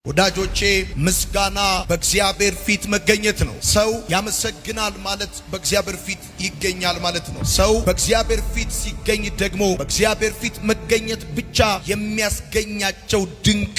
ወዳጆቼ ምስጋና በእግዚአብሔር ፊት መገኘት ነው። ሰው ያመሰግናል ማለት በእግዚአብሔር ፊት ይገኛል ማለት ነው። ሰው በእግዚአብሔር ፊት ሲገኝ ደግሞ በእግዚአብሔር ፊት መገኘት ብቻ የሚያስገኛቸው ድንቅ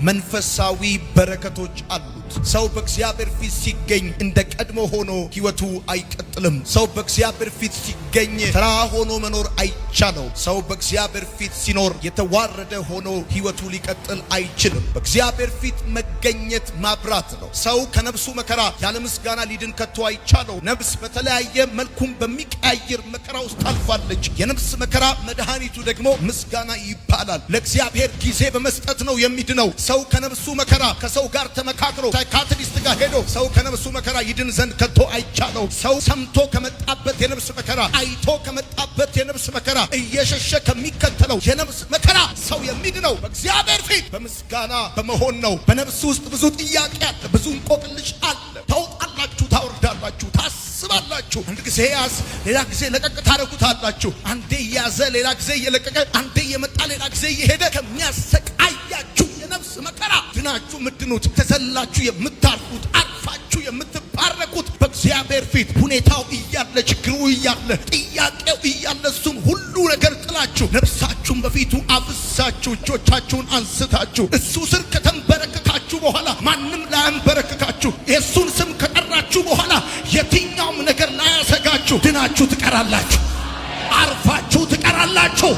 መንፈሳዊ በረከቶች አሉት። ሰው በእግዚአብሔር ፊት ሲገኝ እንደ ቀድሞ ሆኖ ሕይወቱ አይቀጥልም። ሰው በእግዚአብሔር ፊት ሲገኝ ተራ ሆኖ መኖር አይቻለው። ሰው በእግዚአብሔር ፊት ሲኖር የተዋረደ ሆኖ ሕይወቱ ሊቀጥል አይችልም። በእግዚአብሔር ፊት መገኘት ማብራት ነው። ሰው ከነፍሱ መከራ ያለ ምስጋና ሊድን ከቶ አይቻለው። ነፍስ በተለያየ መልኩም በሚቀያየር መከራ ውስጥ ታልፋለች። የነፍስ መከራ መድኃኒቱ ደግሞ ምስጋና ይባላል። ለእግዚአብሔር ጊዜ በመስጠት ነው የሚድነው። ሰው ከነፍሱ መከራ ከሰው ጋር ተመካክሮ ሳይካትሪስት ጋር ሄዶ ሰው ከነፍሱ መከራ ይድን ዘንድ ከቶ አይቻለው። ሰው ሰምቶ ከመጣበት የነፍስ መከራ አይቶ ከመጣበት የነፍስ መከራ እየሸሸ ከሚከተለው የነፍስ መከራ ሰው የሚድነው በእግዚአብሔር ፊት በምስጋና በመሆን ነው። በነፍስ ውስጥ ብዙ ጥያቄ አለ፣ ብዙ እንቆቅልሽ አለ። ታውጣላችሁ፣ ታወርዳላችሁ፣ ታስባላችሁ። አንድ ጊዜ ያዝ፣ ሌላ ጊዜ ለቀቅ ታረጉታላችሁ። አንዴ ያዘ፣ ሌላ ጊዜ እየለቀቀ፣ አንዴ እየመጣ ሌላ ጊዜ እየሄደ ከሚያሰቃያችሁ የነፍስ መከራ ድናችሁ ምድኑት። ተዘላችሁ የምታርፉት አርፋችሁ የምትባረኩት በእግዚአብሔር ፊት ሁኔታው እያለ ችግሩ እያለ ጥያቄው እያለ እሱም ሁሉ ነገር ጥላችሁ ነፍሳችሁን በፊቱ አፍሳችሁ እጆቻችሁን አንስታችሁ እሱ ስር ከተንበረከካችሁ በኋላ ማንም ላያንበረከካችሁ የእሱን ስም ከጠራችሁ በኋላ የትኛውም ነገር ላያሰጋችሁ ድናችሁ ትቀራላችሁ፣ አርፋችሁ ትቀራላችሁ።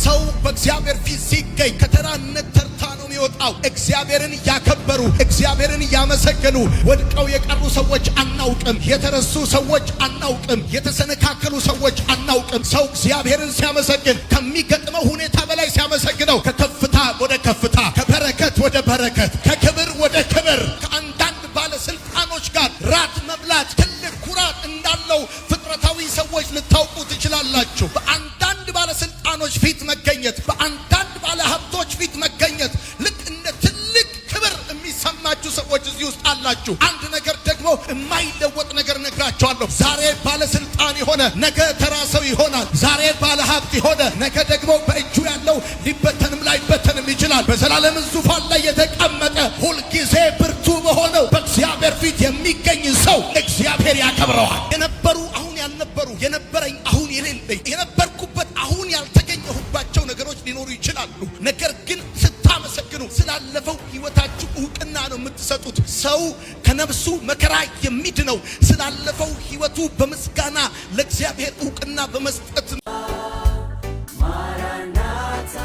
ሰው በእግዚአብሔር ፊት ሲገኝ ከተራነት ተርታ ነው የሚወጣው። እግዚአብሔርን ያከበሩ፣ እግዚአብሔርን ያመሰገኑ ወድቀው የቀሩ ሰዎች አናውቅም። የተረሱ ሰዎች አናውቅም። የተሰነካከሉ ሰዎች አናውቅም። ሰው እግዚአብሔርን ሲያመሰግን ከሚገጥመው ሁኔታ በላይ ሲያመሰግነው ከከፍታ ወደ ከፍታ፣ ከበረከት ወደ በረከት፣ ከክብር ወደ ክብር ከአንዳንድ ባለስልጣኖች ጋር ራት መብላት ትልቅ ኩራት እንዳለው ፍጥረታዊ ሰዎች ልታውቁ ትችላላችሁ። በአንዳንድ ባለስልጣኖች ፊት መገኘት፣ በአንዳንድ ባለሀብቶች ፊት መገኘት ልክ እንደ ትልቅ ክብር የሚሰማችሁ ሰዎች እዚህ ውስጥ አላችሁ። አንድ ነገር ደግሞ የማይለወጥ ነገር ነግራችኋለሁ። ዛሬ ባለስልጣን የሆነ ነገ ተራ ሰው ይሆናል። ዛሬ ባለሀብት የሆነ ነገ ደግሞ በእጁ ያለው ሊበተንም ላይበተንም ይችላል። በዘላለም ዙፋን ላይ የተቀመጠ ሁልጊዜ ብርቱ በሆነው በእግዚአብሔር ፊት የሚገኝ ሰው እግዚአብሔር ያከብረዋል። የነበሩ አሁን ያልነበሩ፣ የነበረኝ አሁን የሌለኝ፣ የነበርኩበት አሁን ያልተገኘሁባቸው ነገሮች ሊኖሩ ይችላሉ። ነገር ግን ስታመሰግኑ ስላለፈው ሕይወታችሁ እውቅና ነው የምትሰጡት። ሰው ከነፍሱ መከራ የሚድነው ስላለፈው ሕይወቱ በምስጋና ለእግዚአብሔር እውቅና በመስጠት ነው። ማራናታ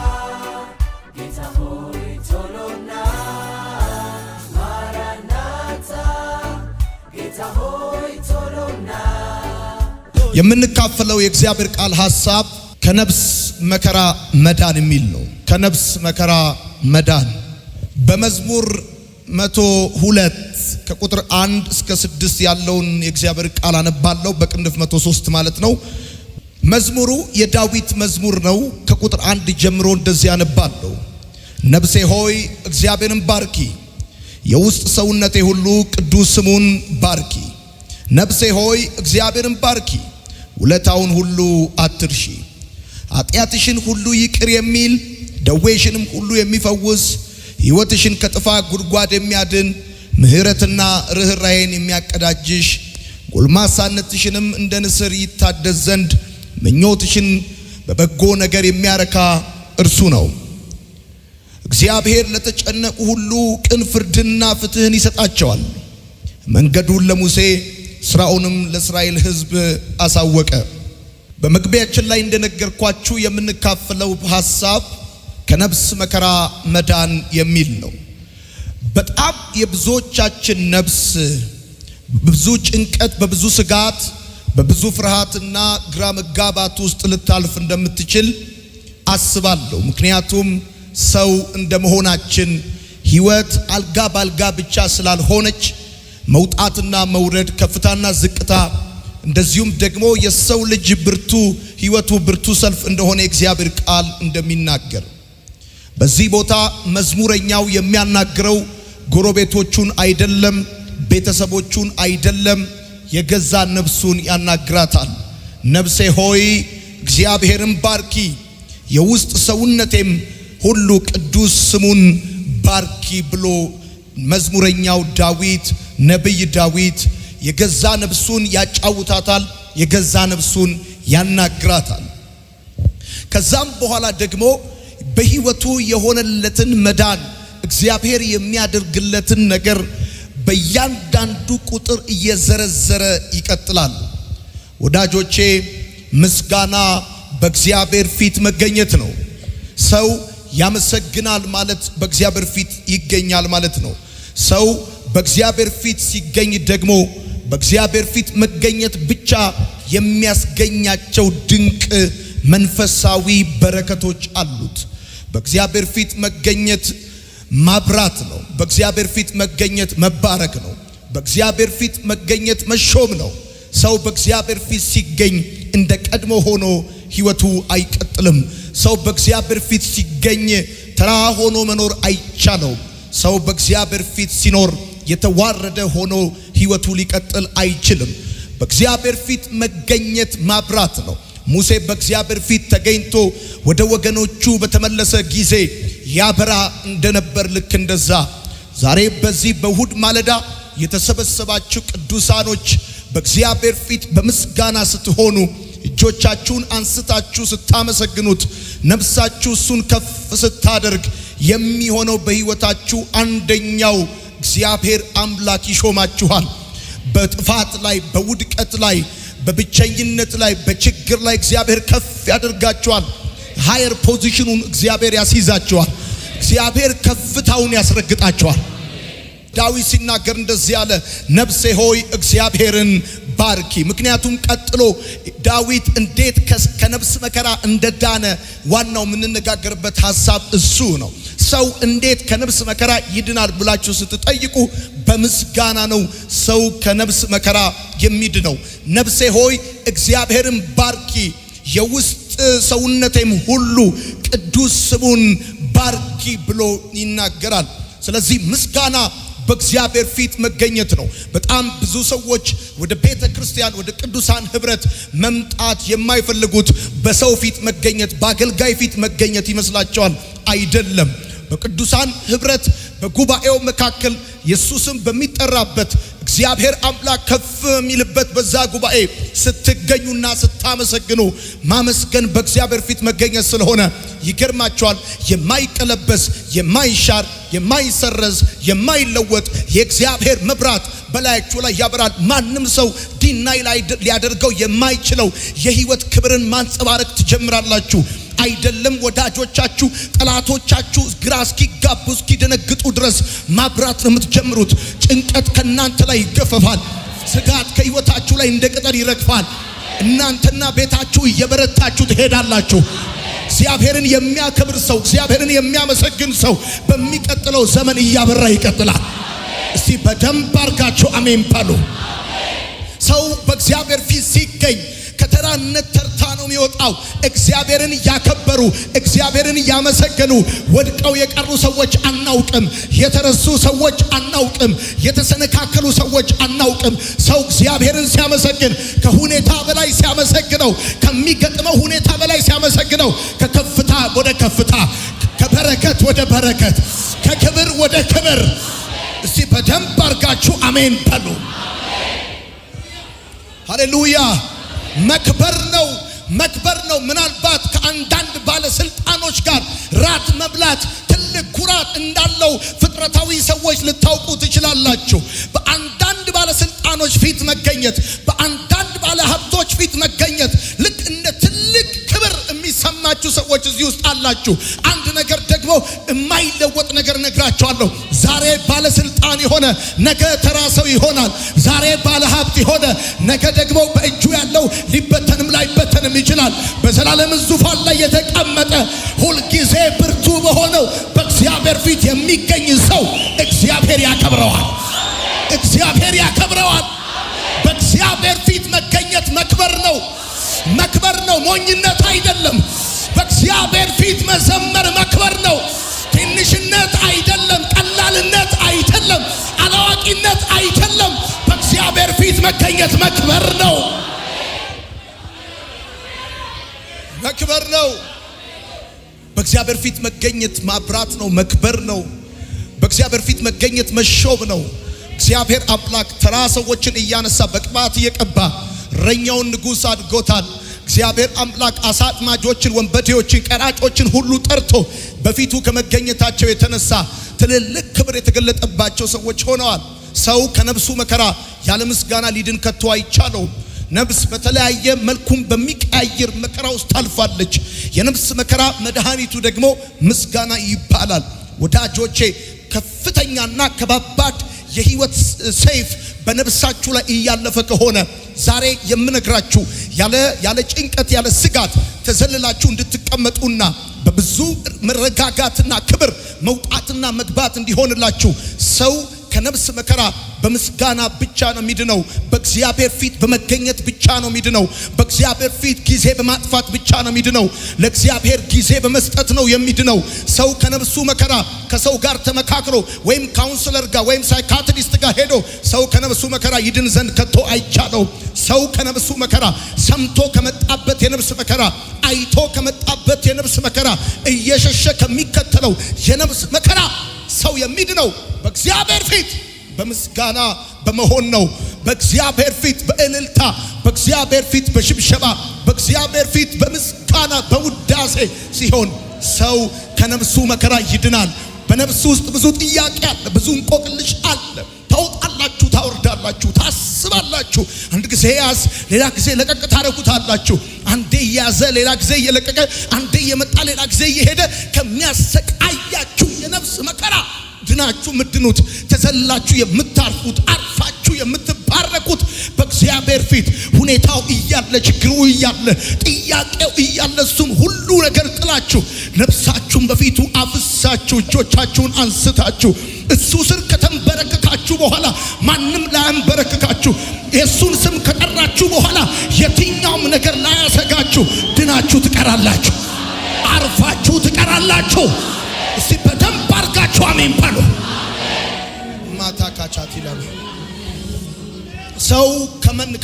ጌታ ሆይ ቶሎና፣ ማራናታ ጌታ ሆይ ቶሎና። የምንካፈለው የእግዚአብሔር ቃል ሐሳብ ከነፍስ መከራ መዳን የሚል ነው። ከነፍስ መከራ መዳን በመዝሙር 102 ከቁጥር 1 እስከ 6 ያለውን የእግዚአብሔር ቃል አነባለሁ። በቅንፍ 103 ማለት ነው። መዝሙሩ የዳዊት መዝሙር ነው። ከቁጥር 1 ጀምሮ እንደዚህ አነባለሁ። ነፍሴ ሆይ እግዚአብሔርን ባርኪ፣ የውስጥ ሰውነቴ ሁሉ ቅዱስ ስሙን ባርኪ። ነፍሴ ሆይ እግዚአብሔርን ባርኪ፣ ውለታውን ሁሉ አትርሺ። ኃጢአትሽን ሁሉ ይቅር የሚል ደዌሽንም ሁሉ የሚፈውስ ሕይወትሽን ከጥፋት ጉድጓድ የሚያድን ምሕረትና ርኅራኄን የሚያቀዳጅሽ ጎልማሳነትሽንም እንደ ንስር ይታደስ ዘንድ ምኞትሽን በበጎ ነገር የሚያረካ እርሱ ነው። እግዚአብሔር ለተጨነቁ ሁሉ ቅን ፍርድንና ፍትህን ይሰጣቸዋል። መንገዱን ለሙሴ ስራውንም ለእስራኤል ሕዝብ አሳወቀ። በመግቢያችን ላይ እንደነገርኳችሁ የምንካፈለው ሐሳብ ከነፍስ መከራ መዳን የሚል ነው። በጣም የብዙዎቻችን ነፍስ በብዙ ጭንቀት፣ በብዙ ስጋት፣ በብዙ ፍርሃትና ግራ መጋባት ውስጥ ልታልፍ እንደምትችል አስባለሁ። ምክንያቱም ሰው እንደመሆናችን ሕይወት አልጋ ባልጋ ብቻ ስላልሆነች መውጣትና መውረድ፣ ከፍታና ዝቅታ፣ እንደዚሁም ደግሞ የሰው ልጅ ብርቱ ሕይወቱ ብርቱ ሰልፍ እንደሆነ የእግዚአብሔር ቃል እንደሚናገር በዚህ ቦታ መዝሙረኛው የሚያናግረው ጎረቤቶቹን አይደለም፣ ቤተሰቦቹን አይደለም፣ የገዛ ነፍሱን ያናግራታል። ነፍሴ ሆይ እግዚአብሔርን ባርኪ፣ የውስጥ ሰውነቴም ሁሉ ቅዱስ ስሙን ባርኪ ብሎ መዝሙረኛው ዳዊት ነብይ ዳዊት የገዛ ነፍሱን ያጫውታታል፣ የገዛ ነፍሱን ያናግራታል። ከዛም በኋላ ደግሞ በህይወቱ የሆነለትን መዳን እግዚአብሔር የሚያደርግለትን ነገር በእያንዳንዱ ቁጥር እየዘረዘረ ይቀጥላል። ወዳጆቼ ምስጋና በእግዚአብሔር ፊት መገኘት ነው። ሰው ያመሰግናል ማለት በእግዚአብሔር ፊት ይገኛል ማለት ነው። ሰው በእግዚአብሔር ፊት ሲገኝ ደግሞ በእግዚአብሔር ፊት መገኘት ብቻ የሚያስገኛቸው ድንቅ መንፈሳዊ በረከቶች አሉት። በእግዚአብሔር ፊት መገኘት ማብራት ነው። በእግዚአብሔር ፊት መገኘት መባረክ ነው። በእግዚአብሔር ፊት መገኘት መሾም ነው። ሰው በእግዚአብሔር ፊት ሲገኝ እንደ ቀድሞ ሆኖ ህይወቱ አይቀጥልም። ሰው በእግዚአብሔር ፊት ሲገኝ ተራ ሆኖ መኖር አይቻለው። ሰው በእግዚአብሔር ፊት ሲኖር የተዋረደ ሆኖ ህይወቱ ሊቀጥል አይችልም። በእግዚአብሔር ፊት መገኘት ማብራት ነው። ሙሴ በእግዚአብሔር ፊት ተገኝቶ ወደ ወገኖቹ በተመለሰ ጊዜ ያበራ እንደነበር ልክ እንደዛ ዛሬ በዚህ በእሁድ ማለዳ የተሰበሰባችሁ ቅዱሳኖች በእግዚአብሔር ፊት በምስጋና ስትሆኑ እጆቻችሁን አንስታችሁ ስታመሰግኑት ነፍሳችሁ እሱን ከፍ ስታደርግ የሚሆነው በህይወታችሁ አንደኛው እግዚአብሔር አምላክ ይሾማችኋል። በጥፋት ላይ፣ በውድቀት ላይ፣ በብቸኝነት ላይ፣ በችግር ላይ እግዚአብሔር ከፍ ያደርጋችኋል። ሃየር ፖዚሽኑን እግዚአብሔር ያስይዛችኋል። እግዚአብሔር ከፍታውን ያስረግጣችኋል። ዳዊት ሲናገር እንደዚህ አለ፣ ነፍሴ ሆይ እግዚአብሔርን ባርኪ። ምክንያቱም ቀጥሎ ዳዊት እንዴት ከነፍስ መከራ እንደዳነ ዋናው የምንነጋገርበት ሐሳብ እሱ ነው። ሰው እንዴት ከነፍስ መከራ ይድናል ብላችሁ ስትጠይቁ በምስጋና ነው ሰው ከነፍስ መከራ የሚድነው። ነፍሴ ሆይ እግዚአብሔርን ባርኪ፣ የውስጥ ሰውነቴም ሁሉ ቅዱስ ስሙን ባርኪ ብሎ ይናገራል። ስለዚህ ምስጋና በእግዚአብሔር ፊት መገኘት ነው። በጣም ብዙ ሰዎች ወደ ቤተ ክርስቲያን ወደ ቅዱሳን ህብረት መምጣት የማይፈልጉት በሰው ፊት መገኘት፣ በአገልጋይ ፊት መገኘት ይመስላቸዋል። አይደለም። በቅዱሳን ህብረት በጉባኤው መካከል ኢየሱስም በሚጠራበት እግዚአብሔር አምላክ ከፍ የሚልበት በዛ ጉባኤ ስትገኙና ስታመሰግኑ ማመስገን በእግዚአብሔር ፊት መገኘት ስለሆነ ይገርማቸዋል። የማይቀለበስ የማይሻር የማይሰረዝ የማይለወጥ የእግዚአብሔር መብራት በላያችሁ ላይ ያበራል። ማንም ሰው ዲናይ ላይ ሊያደርገው የማይችለው የህይወት ክብርን ማንጸባረቅ ትጀምራላችሁ። አይደለም ወዳጆቻችሁ ጠላቶቻችሁ ግራ እስኪጋቡ እስኪደነግጡ ድረስ ማብራት ነው የምትጀምሩት። ጭንቀት ከናንተ ላይ ይገፈፋል። ስጋት ከህይወታችሁ ላይ እንደ ቅጠል ይረግፋል። እናንተና ቤታችሁ እየበረታችሁ ትሄዳላችሁ። እግዚአብሔርን የሚያከብር ሰው፣ እግዚአብሔርን የሚያመሰግን ሰው በሚቀጥለው ዘመን እያበራ ይቀጥላል። እስቲ በደንብ አርጋችሁ አሜን በሉ። ሰው በእግዚአብሔር ፊት ሲገኝ ከተራነት ተርታ ነው የሚወጣው። እግዚአብሔርን ያከበሩ እግዚአብሔርን ያመሰገኑ ወድቀው የቀሩ ሰዎች አናውቅም። የተረሱ ሰዎች አናውቅም። የተሰነካከሉ ሰዎች አናውቅም። ሰው እግዚአብሔርን ሲያመሰግን ከሁኔታ በላይ ሲያመሰግነው፣ ከሚገጥመው ሁኔታ በላይ ሲያመሰግነው ከከፍታ ወደ ከፍታ፣ ከበረከት ወደ በረከት፣ ከክብር ወደ ክብር። እስቲ በደንብ አርጋችሁ አሜን በሉ። ሃሌሉያ። መክበር ነው። ምናልባት ከአንዳንድ ባለስልጣኖች ጋር ራት መብላት ትልቅ ኩራት እንዳለው ፍጥረታዊ ሰዎች ልታውቁ ትችላላችሁ። በአንዳንድ ባለስልጣኖች ፊት መገኘት፣ በአንዳንድ ባለሀብቶች ፊት መገኘት ልክ እንደ ትልቅ ክብር የሚሰማችሁ ሰዎች እዚህ ውስጥ አላችሁ። አንድ ነገር ደግሞ የማይለወጥ ነገር ነግራችኋለሁ። ዛሬ ባለስልጣን የሆነ ነገ ተራ ሰው ይሆናል። ዛሬ ባለሀብት የሆነ ነገ ደግሞ በእጁ ያለው ሊበተንም ላይበተንም ይችላል። በዘላለም ዙፋን ላይ የተቀመጠ ሁልጊዜ ብርቱ በሆነው በእግዚአብሔር ፊት የሚገኝ ሰው እግዚአብሔር ያከብረዋል። እግዚአብሔር ያከብረዋል። በእግዚአብሔር ፊት መገኘት መክበር ነው። ሞኝነት አይደለም። በእግዚአብሔር ፊት መዘመር መክበር ነው። ትንሽነት አይደለም። ቀላልነት አይደለም። አላዋቂነት አይደለም። በእግዚአብሔር ፊት መገኘት መክበር ነው። በእግዚአብሔር ፊት መገኘት ማብራት ነው፣ መክበር ነው። በእግዚአብሔር ፊት መገኘት መሾም ነው። እግዚአብሔር አምላክ ተራ ሰዎችን እያነሳ በቅባት እየቀባ እረኛውን ንጉሥ አድርጎታል። እግዚአብሔር አምላክ አሳጥማጆችን፣ ወንበዴዎችን፣ ቀራጮችን ሁሉ ጠርቶ በፊቱ ከመገኘታቸው የተነሳ ትልልቅ ክብር የተገለጠባቸው ሰዎች ሆነዋል። ሰው ከነፍሱ መከራ ያለ ምስጋና ሊድን ከቶ አይቻለውም። ነፍስ በተለያየ መልኩም በሚቀያየር መከራ ውስጥ ታልፋለች። የነፍስ መከራ መድኃኒቱ ደግሞ ምስጋና ይባላል። ወዳጆቼ ከፍተኛና ከባባድ የህይወት ሰይፍ በነፍሳችሁ ላይ እያለፈ ከሆነ ዛሬ የምነግራችሁ ያለ ጭንቀት ያለ ስጋት ተዘልላችሁ እንድትቀመጡና በብዙ መረጋጋትና ክብር መውጣትና መግባት እንዲሆንላችሁ ሰው ከነፍስ መከራ በምስጋና ብቻ ነው የሚድነው። በእግዚአብሔር ፊት በመገኘት ብቻ ነው የሚድነው። በእግዚአብሔር ፊት ጊዜ በማጥፋት ብቻ ነው የሚድነው። ለእግዚአብሔር ጊዜ በመስጠት ነው የሚድነው። ሰው ከነፍሱ መከራ ከሰው ጋር ተመካክሮ ወይም ካውንስለር ጋር ወይም ሳይካትሪስት ጋር ሄዶ ሰው ከነፍሱ መከራ ይድን ዘንድ ከቶ አይቻለው። ሰው ከነፍሱ መከራ ሰምቶ ከመጣበት የነፍስ መከራ አይቶ ከመጣበት የነፍስ መከራ እየሸሸ ከሚከተለው የነፍስ መከራ ሰው የሚድነው በእግዚአብሔር ፊት በምስጋና በመሆን ነው። በእግዚአብሔር ፊት በእልልታ፣ በእግዚአብሔር ፊት በሽብሸባ፣ በእግዚአብሔር ፊት በምስጋና በውዳሴ ሲሆን ሰው ከነፍሱ መከራ ይድናል። በነፍሱ ውስጥ ብዙ ጥያቄ አለ፣ ብዙ እንቆቅልሽ አለ። ታውጣላችሁ፣ ታወርዳላችሁ፣ ታስባላችሁ። አንድ ጊዜ ያዝ፣ ሌላ ጊዜ ለቀቅ ታረጉታላችሁ። አንዴ ያዘ፣ ሌላ ጊዜ እየለቀቀ፣ አንዴ እየመጣ፣ ሌላ ጊዜ እየሄደ ከሚያሰቃያችሁ የነፍስ መከራ ድናችሁ የምትድኑት፣ ተዘላችሁ የምታርፉት፣ አርፋችሁ የምትባረኩት በእግዚአብሔር ፊት ሁኔታው እያለ፣ ችግሩ እያለ፣ ጥያቄው እያለ እሱን ሁሉ ነገር ጥላችሁ ነፍሳችሁን በፊቱ አፍሳችሁ እጆቻችሁን አንስታችሁ እሱ ስር ከተንበረከካችሁ በኋላ ማንም ላያንበረከካችሁ፣ የእሱን ስም ከጠራችሁ በኋላ የትኛውም ነገር ላያሰጋችሁ ድናችሁ ትቀራላችሁ፣ አርፋችሁ ትቀራላችሁ። እስቲ በደንብ አርጋችሁ አሜን በሉ። ማታ ካቻት ይላል። ሰው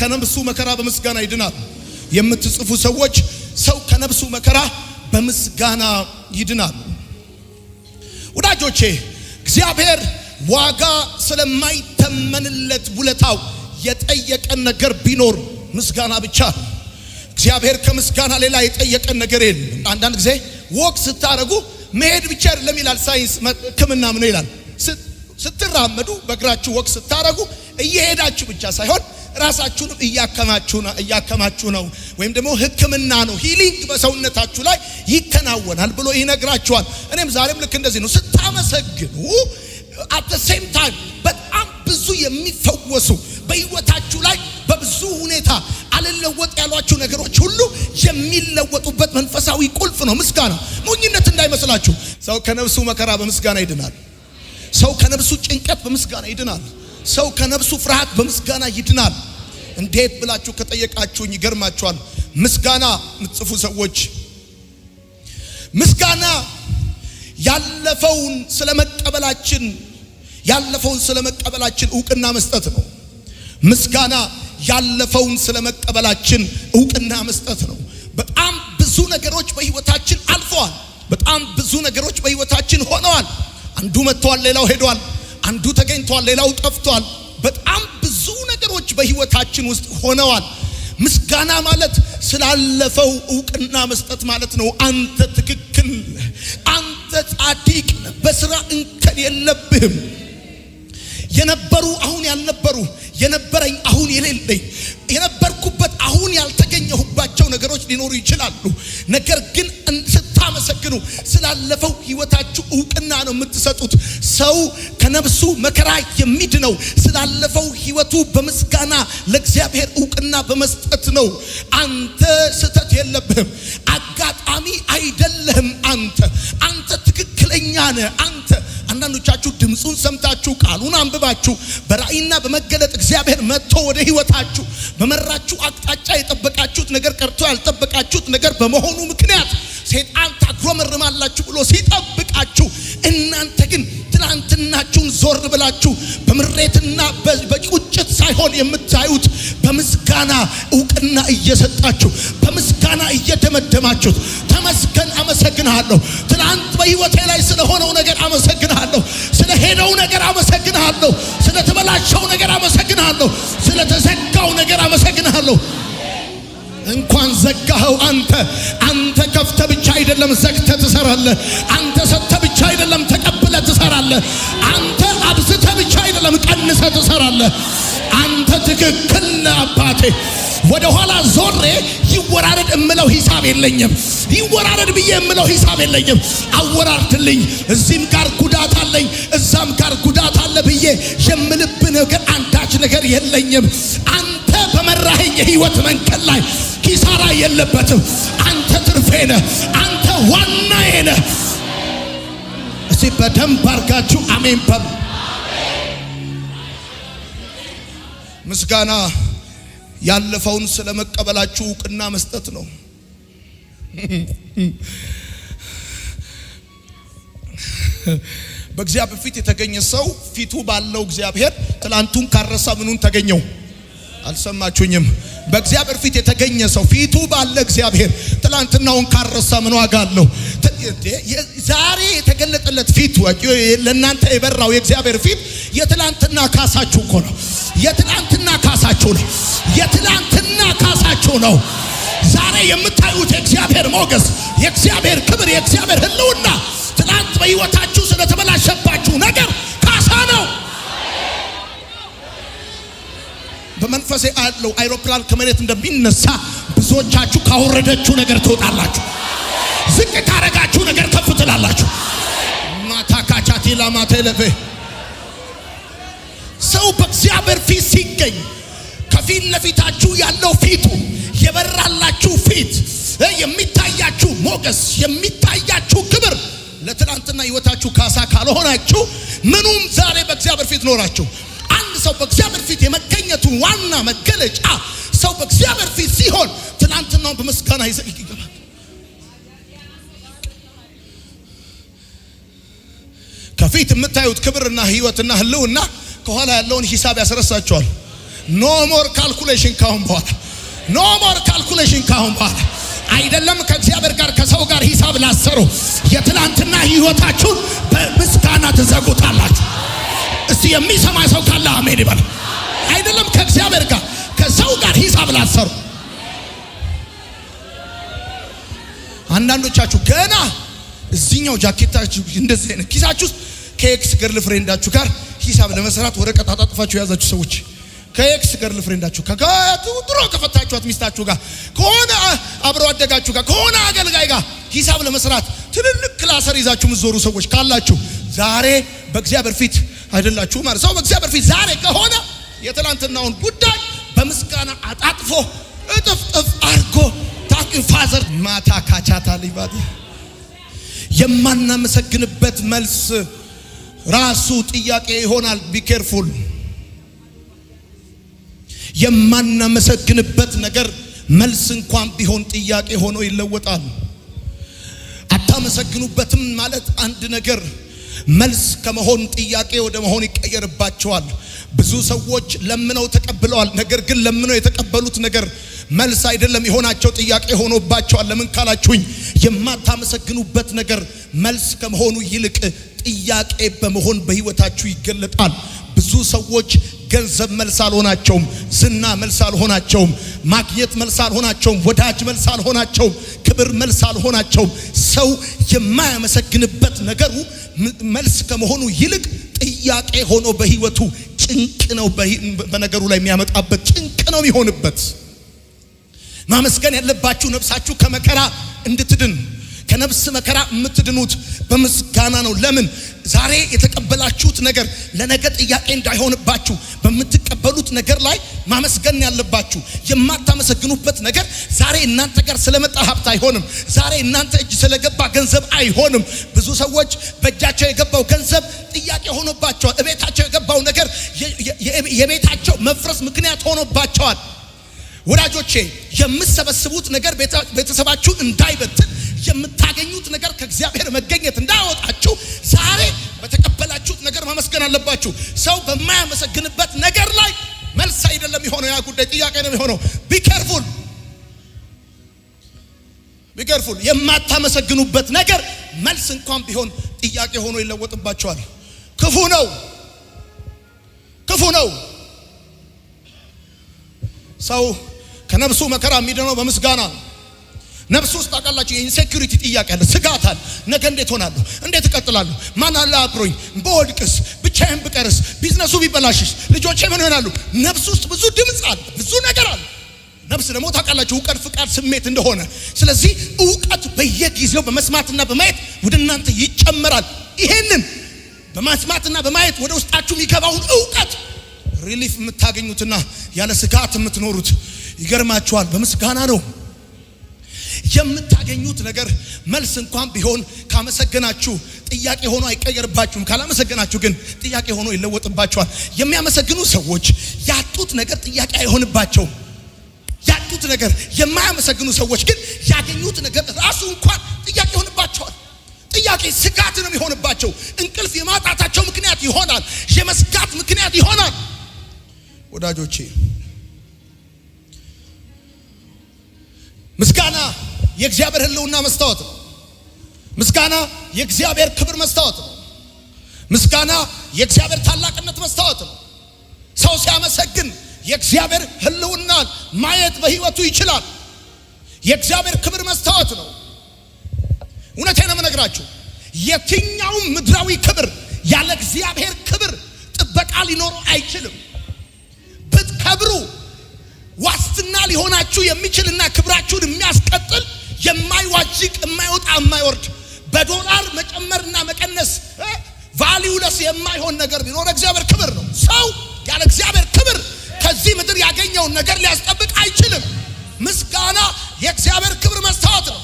ከነፍሱ መከራ በምስጋና ይድናል የምትጽፉ ሰዎች፣ ሰው ከነፍሱ መከራ በምስጋና ይድናል። ወዳጆቼ እግዚአብሔር ዋጋ ስለማይተመንለት ውለታው የጠየቀን ነገር ቢኖር ምስጋና ብቻ። እግዚአብሔር ከምስጋና ሌላ የጠየቀን ነገር የለም። አንዳንድ ጊዜ ወክ ስታረጉ መሄድ ብቻ አይደለም ይላል ሳይንስ፣ ሕክምና ምን ይላል? ስትራመዱ በእግራችሁ ወክ ስታረጉ እየሄዳችሁ ብቻ ሳይሆን ራሳችሁንም እያከማችሁ ነው። ወይም ደግሞ ሕክምና ነው፣ ሂሊንግ በሰውነታችሁ ላይ ይከናወናል ብሎ ይነግራችኋል። እኔም ዛሬም ልክ እንደዚህ ነው። ስታመሰግኑ at the same time በጣም ብዙ የሚፈወሱ በህይወታችሁ ላይ በብዙ ሁኔታ አልለወጥ ያሏችሁ ነገሮች ሁሉ የሚለወጡበት መንፈሳዊ ቁልፍ ነው ምስጋና። ሞኝነት እንዳይመስላችሁ። ሰው ከነፍሱ መከራ በምስጋና ይድናል። ሰው ከነፍሱ ጭንቀት በምስጋና ይድናል። ሰው ከነፍሱ ፍርሃት በምስጋና ይድናል። እንዴት ብላችሁ ከጠየቃችሁኝ ይገርማችኋል። ምስጋና የምትጽፉ ሰዎች ምስጋና ያለፈውን ስለመቀበላችን ዕውቅና መስጠት ነው። ምስጋና ያለፈውን ስለመቀበላችን ዕውቅና መስጠት ነው። በጣም ብዙ ነገሮች በህይወታችን አልፈዋል። በጣም ብዙ ነገሮች በህይወታችን ሆነዋል። አንዱ መጥቷል፣ ሌላው ሄዷል። አንዱ ተገኝቷል፣ ሌላው ጠፍቷል። በጣም ብዙ ነገሮች በህይወታችን ውስጥ ሆነዋል። ምስጋና ማለት ስላለፈው ዕውቅና መስጠት ማለት ነው። አንተ ትክክል፣ አንተ ጻድቅ፣ በስራ እንከን የለብህም። የነበሩ አሁን ያልነበሩ፣ የነበረኝ አሁን የሌለኝ፣ የነበርኩበት አሁን ያልተገኘሁባቸው ነገሮች ሊኖሩ ይችላሉ። ነገር ግን ስታመሰግኑ ስላለፈው ህይወታችሁ ዕውቅና ነው የምትሰጡት። ሰው ከነፍሱ መከራ የሚድነው ስላለፈው ህይወቱ በምስጋና ለእግዚአብሔር ዕውቅና በመስጠት ነው። አንተ ስህተት የለብህም፣ አጋጣሚ አይደለህም። አንተ ትክክለኛ ነህ። አንዳንዶቻችሁ ድምጹን ሰምታችሁ ቃሉን አንብባችሁ በራእይና በመገለጥ እግዚአብሔር መጥቶ ወደ ህይወታችሁ በመራችሁ አቅጣጫ የጠበቃችሁት ነገር ቀርቶ ያልጠበቃችሁት ነገር በመሆኑ ምክንያት ሰይጣን ታጉረመርማላችሁ ብሎ ሲጠብቃችሁ፣ እናንተ ግን ትናንትናችሁን ዞር ብላችሁ በምሬትና በቁጭት ሳይሆን የምታዩት በምስጋና ዕውቅና እየሰጣችሁ በምስጋና እየደመደማችሁት፣ ተመስገን፣ አመሰግናለሁ፣ ትናንት በህይወቴ ላይ ስለሆነው ነገር አመሰግናለሁ፣ ስለ ስለሄደው ነገር አመሰግንሃለሁ። ስለተበላሸው ነገር አመሰግንሃለሁ። ስለተዘጋው ነገር አመሰግንሃለሁ። እንኳን ዘጋኸው አንተ ከፍተህ ብቻ አይደለም ዘግተህ ትሰራለህ። አንተ ሰጥተህ ብቻ አይደለም ተቀብለህ ትሰራለህ። አንተ አብዝተህ ብቻ አይደለም ቀንሰህ ትሰራለህ። አንተ ትክክል ነህ አባቴ። ወደ ኋላ ዞሬ ይወራረድ እምለው ሂሳብ የለኝም። ይወራረድ ብዬ እምለው ሂሳብ የለኝም። አወራርድልኝ። እዚህም ጋር ጉዳት አለኝ እዛም ጋር ጉዳት አለ ብዬ የምልብ ነገር አንዳች ነገር የለኝም። አንተ በመራኸኝ የህይወት መንገድ ላይ ኪሳራ የለበትም። አንተ ትርፌ ነህ። አንተ ዋናዬ ነህ። እስቲ በደንብ አድርጋችሁ አሜን በሉ። ምስጋና ያለፈውን ስለመቀበላችሁ ዕውቅና መስጠት ነው። በእግዚአብሔር ፊት የተገኘ ሰው ፊቱ ባለው እግዚአብሔር ትላንቱን ካረሳ ምኑን ተገኘው? አልሰማችሁኝም? በእግዚአብሔር ፊት የተገኘ ሰው ፊቱ ባለ እግዚአብሔር ትላንትናውን ካረሳ ምን ዋጋ አለው? ዛሬ የተገለጠለት ፊት ለእናንተ የበራው የእግዚአብሔር ፊት የትላንትና ካሳችሁ እኮ ነው። የትላንትና ካሳችሁ ነው። የትላንትና ካሳችሁ ነው። ዛሬ የምታዩት የእግዚአብሔር ሞገስ፣ የእግዚአብሔር ክብር፣ የእግዚአብሔር ህልውና ትላንት በህይወታችሁ ስለተበላሸባችሁ ነገር ካሳ ነው። በመንፈሴ አለው አይሮፕላን ከመሬት እንደሚነሳ ብዙዎቻችሁ ካወረደችሁ ነገር ትወጣላችሁ። ዝቅ ካረጋችሁ ነገር ከፍ ትላላችሁ። ማታካቻቲ ላማቴለፈ ሰው በእግዚአብሔር ፊት ሲገኝ ከፊት ለፊታችሁ ያለው ፊቱ የበራላችሁ ፊት፣ የሚታያችሁ ሞገስ፣ የሚታያችሁ ክብር ለትናንትና ህይወታችሁ ካሳ ካልሆናችሁ ምኑም ዛሬ በእግዚአብሔር ፊት ኖራችሁ። አንድ ሰው በእግዚአብሔር ፊት የመገኘቱ ዋና መገለጫ ሰው በእግዚአብሔር ፊት ሲሆን ትናንትናውን በምስጋና ይገባል። ከፊት የምታዩት ክብርና ህይወትና ህልውና ከኋላ ያለውን ሂሳብ ያስረሳቸዋል። ኖ ሞር ካልኩሌሽን ካሁን በኋላ ኖ ሞር ካልኩሌሽን ካሁን በኋላ አይደለም ከእግዚአብሔር ጋር ከሰው ጋር ሂሳብ ላሰሩ የትላንትና ህይወታችሁን በምስጋና ትዘጉታላችሁ። እስቲ የሚሰማ ሰው ካለ አሜን ይበል። አይደለም ከእግዚአብሔር ጋር ከሰው ጋር ሂሳብ ላሰሩ። አንዳንዶቻችሁ ገና እዚህኛው ጃኬታችሁ እንደዚህ አይነት ኪሳችሁ ውስጥ ከኤክስ ገርል ፍሬንዳችሁ ጋር ሂሳብ ለመስራት ወረቀት አጣጥፋችሁ የያዛችሁ ሰዎች ከኤክስ ገርል ፍሬንዳችሁ ድሮ ከፈታችኋት ሚስታችሁ ጋር ከሆነ አብሮ አደጋችሁ ጋር ከሆነ አገልጋይ ጋር ሂሳብ ለመስራት ትልልቅ ክላሰር ይዛችሁ ምትዞሩ ሰዎች ካላችሁ ዛሬ በእግዚአብሔር ፊት አይደላችሁ ማለት ሰው በእግዚአብሔር ፊት ዛሬ ከሆነ የትላንትናውን ጉዳይ በምስጋና አጣጥፎ እጥፍ አርጎ ታቂ ፋዘር ማታ ካቻታ ሊባዲ የማናመሰግንበት መልስ ራሱ ጥያቄ ይሆናል። ቢኬርፉል። የማናመሰግንበት ነገር መልስ እንኳን ቢሆን ጥያቄ ሆኖ ይለወጣል። አታመሰግኑበትም ማለት አንድ ነገር መልስ ከመሆን ጥያቄ ወደ መሆን ይቀየርባቸዋል። ብዙ ሰዎች ለምነው ተቀብለዋል። ነገር ግን ለምነው የተቀበሉት ነገር መልስ አይደለም የሆናቸው ጥያቄ ሆኖባቸዋል። ለምን ካላችሁኝ የማታመሰግኑበት ነገር መልስ ከመሆኑ ይልቅ ጥያቄ በመሆን በህይወታችሁ ይገለጣል። ብዙ ሰዎች ገንዘብ መልስ አልሆናቸውም፣ ዝና መልስ አልሆናቸውም፣ ማግኘት መልስ አልሆናቸውም፣ ወዳጅ መልስ አልሆናቸውም፣ ክብር መልስ አልሆናቸውም። ሰው የማያመሰግንበት ነገሩ መልስ ከመሆኑ ይልቅ ጥያቄ ሆኖ በህይወቱ ጭንቅ ነው በነገሩ ላይ የሚያመጣበት ጭንቅ ነው የሚሆንበት። ማመስገን ያለባችሁ ነፍሳችሁ ከመከራ እንድትድን። ከነፍስ መከራ የምትድኑት በምስጋና ነው። ለምን? ዛሬ የተቀበላችሁት ነገር ለነገ ጥያቄ እንዳይሆንባችሁ በምትቀበሉት ነገር ላይ ማመስገን ያለባችሁ። የማታመሰግኑበት ነገር ዛሬ እናንተ ጋር ስለመጣ ሀብት አይሆንም። ዛሬ እናንተ እጅ ስለገባ ገንዘብ አይሆንም። ብዙ ሰዎች በእጃቸው የገባው ገንዘብ ጥያቄ ሆኖባቸዋል። እቤታቸው የገባው ነገር የቤታቸው መፍረስ ምክንያት ሆኖባቸዋል። ወዳጆቼ የምትሰበስቡት ነገር ቤተሰባችሁን እንዳይበትን፣ የምታገኙት ነገር ከእግዚአብሔር መገኘት እንዳያወጣችሁ ዛሬ በተቀበላችሁት ነገር ማመስገን አለባችሁ። ሰው በማያመሰግንበት ነገር ላይ መልስ አይደለም የሆነው፣ ያ ጉዳይ ጥያቄ ነው የሆነው። ቢኬርፉል። የማታመሰግኑበት ነገር መልስ እንኳን ቢሆን ጥያቄ ሆኖ ይለወጥባቸዋል። ክፉ ነው። ሰው ከነፍሱ መከራ የሚድነው በምስጋና ነው። ነፍሱ ውስጥ ታውቃላችሁ የኢንሴኩሪቲ ጥያቄ አለ፣ ስጋት አለ። ነገ እንዴት ሆናለሁ? እንዴት እቀጥላለሁ? ማን አለ አብሮኝ? በወድቅስ? ብቻዬን ብቀርስ? ቢዝነሱ ቢበላሽስ? ልጆቼ ምን ይሆናሉ? ነፍስ ውስጥ ብዙ ድምፅ አለ፣ ብዙ ነገር አለ። ነፍስ ደግሞ ታውቃላችሁ እውቀት፣ ፍቃድ፣ ስሜት እንደሆነ። ስለዚህ እውቀት በየጊዜው በመስማትና በማየት ወደ እናንተ ይጨመራል። ይሄንን በመስማትና በማየት ወደ ውስጣችሁ የሚገባውን እውቀት ሪሊፍ የምታገኙትና ያለ ስጋት የምትኖሩት ይገርማችኋል በምስጋና ነው። የምታገኙት ነገር መልስ እንኳን ቢሆን ካመሰገናችሁ ጥያቄ ሆኖ አይቀየርባችሁም። ካላመሰገናችሁ ግን ጥያቄ ሆኖ ይለወጥባችኋል። የሚያመሰግኑ ሰዎች ያጡት ነገር ጥያቄ አይሆንባቸውም። ያጡት ነገር የማያመሰግኑ ሰዎች ግን ያገኙት ነገር ራሱ እንኳን ጥያቄ ይሆንባቸዋል። ጥያቄ ስጋት ነው የሚሆንባቸው። እንቅልፍ የማጣታቸው ምክንያት ይሆናል። የመስጋት ምክንያት ይሆናል። ወዳጆቼ ምስጋና የእግዚአብሔር ሕልውና መስታወት ነው። ምስጋና የእግዚአብሔር ክብር መስታወት ነው። ምስጋና የእግዚአብሔር ታላቅነት መስታወት ነው። ሰው ሲያመሰግን የእግዚአብሔር ሕልውናን ማየት በህይወቱ ይችላል። የእግዚአብሔር ክብር መስታወት ነው። እውነቴን ነው የምነግራችሁ። የትኛውም ምድራዊ ክብር ያለ እግዚአብሔር ክብር ጥበቃ ሊኖረው አይችልም። ብትከብሩ ዋስትና ሊሆናችሁ የሚችልና ክብራችሁን የሚያስቀጥል የማይዋጅቅ የማይወጣ የማይወርድ በዶላር መጨመርና መቀነስ ቫልዩለስ የማይሆን ነገር ቢኖር እግዚአብሔር ክብር ነው። ሰው ያለ እግዚአብሔር ክብር ከዚህ ምድር ያገኘውን ነገር ሊያስጠብቅ አይችልም። ምስጋና የእግዚአብሔር ክብር መስታወት ነው።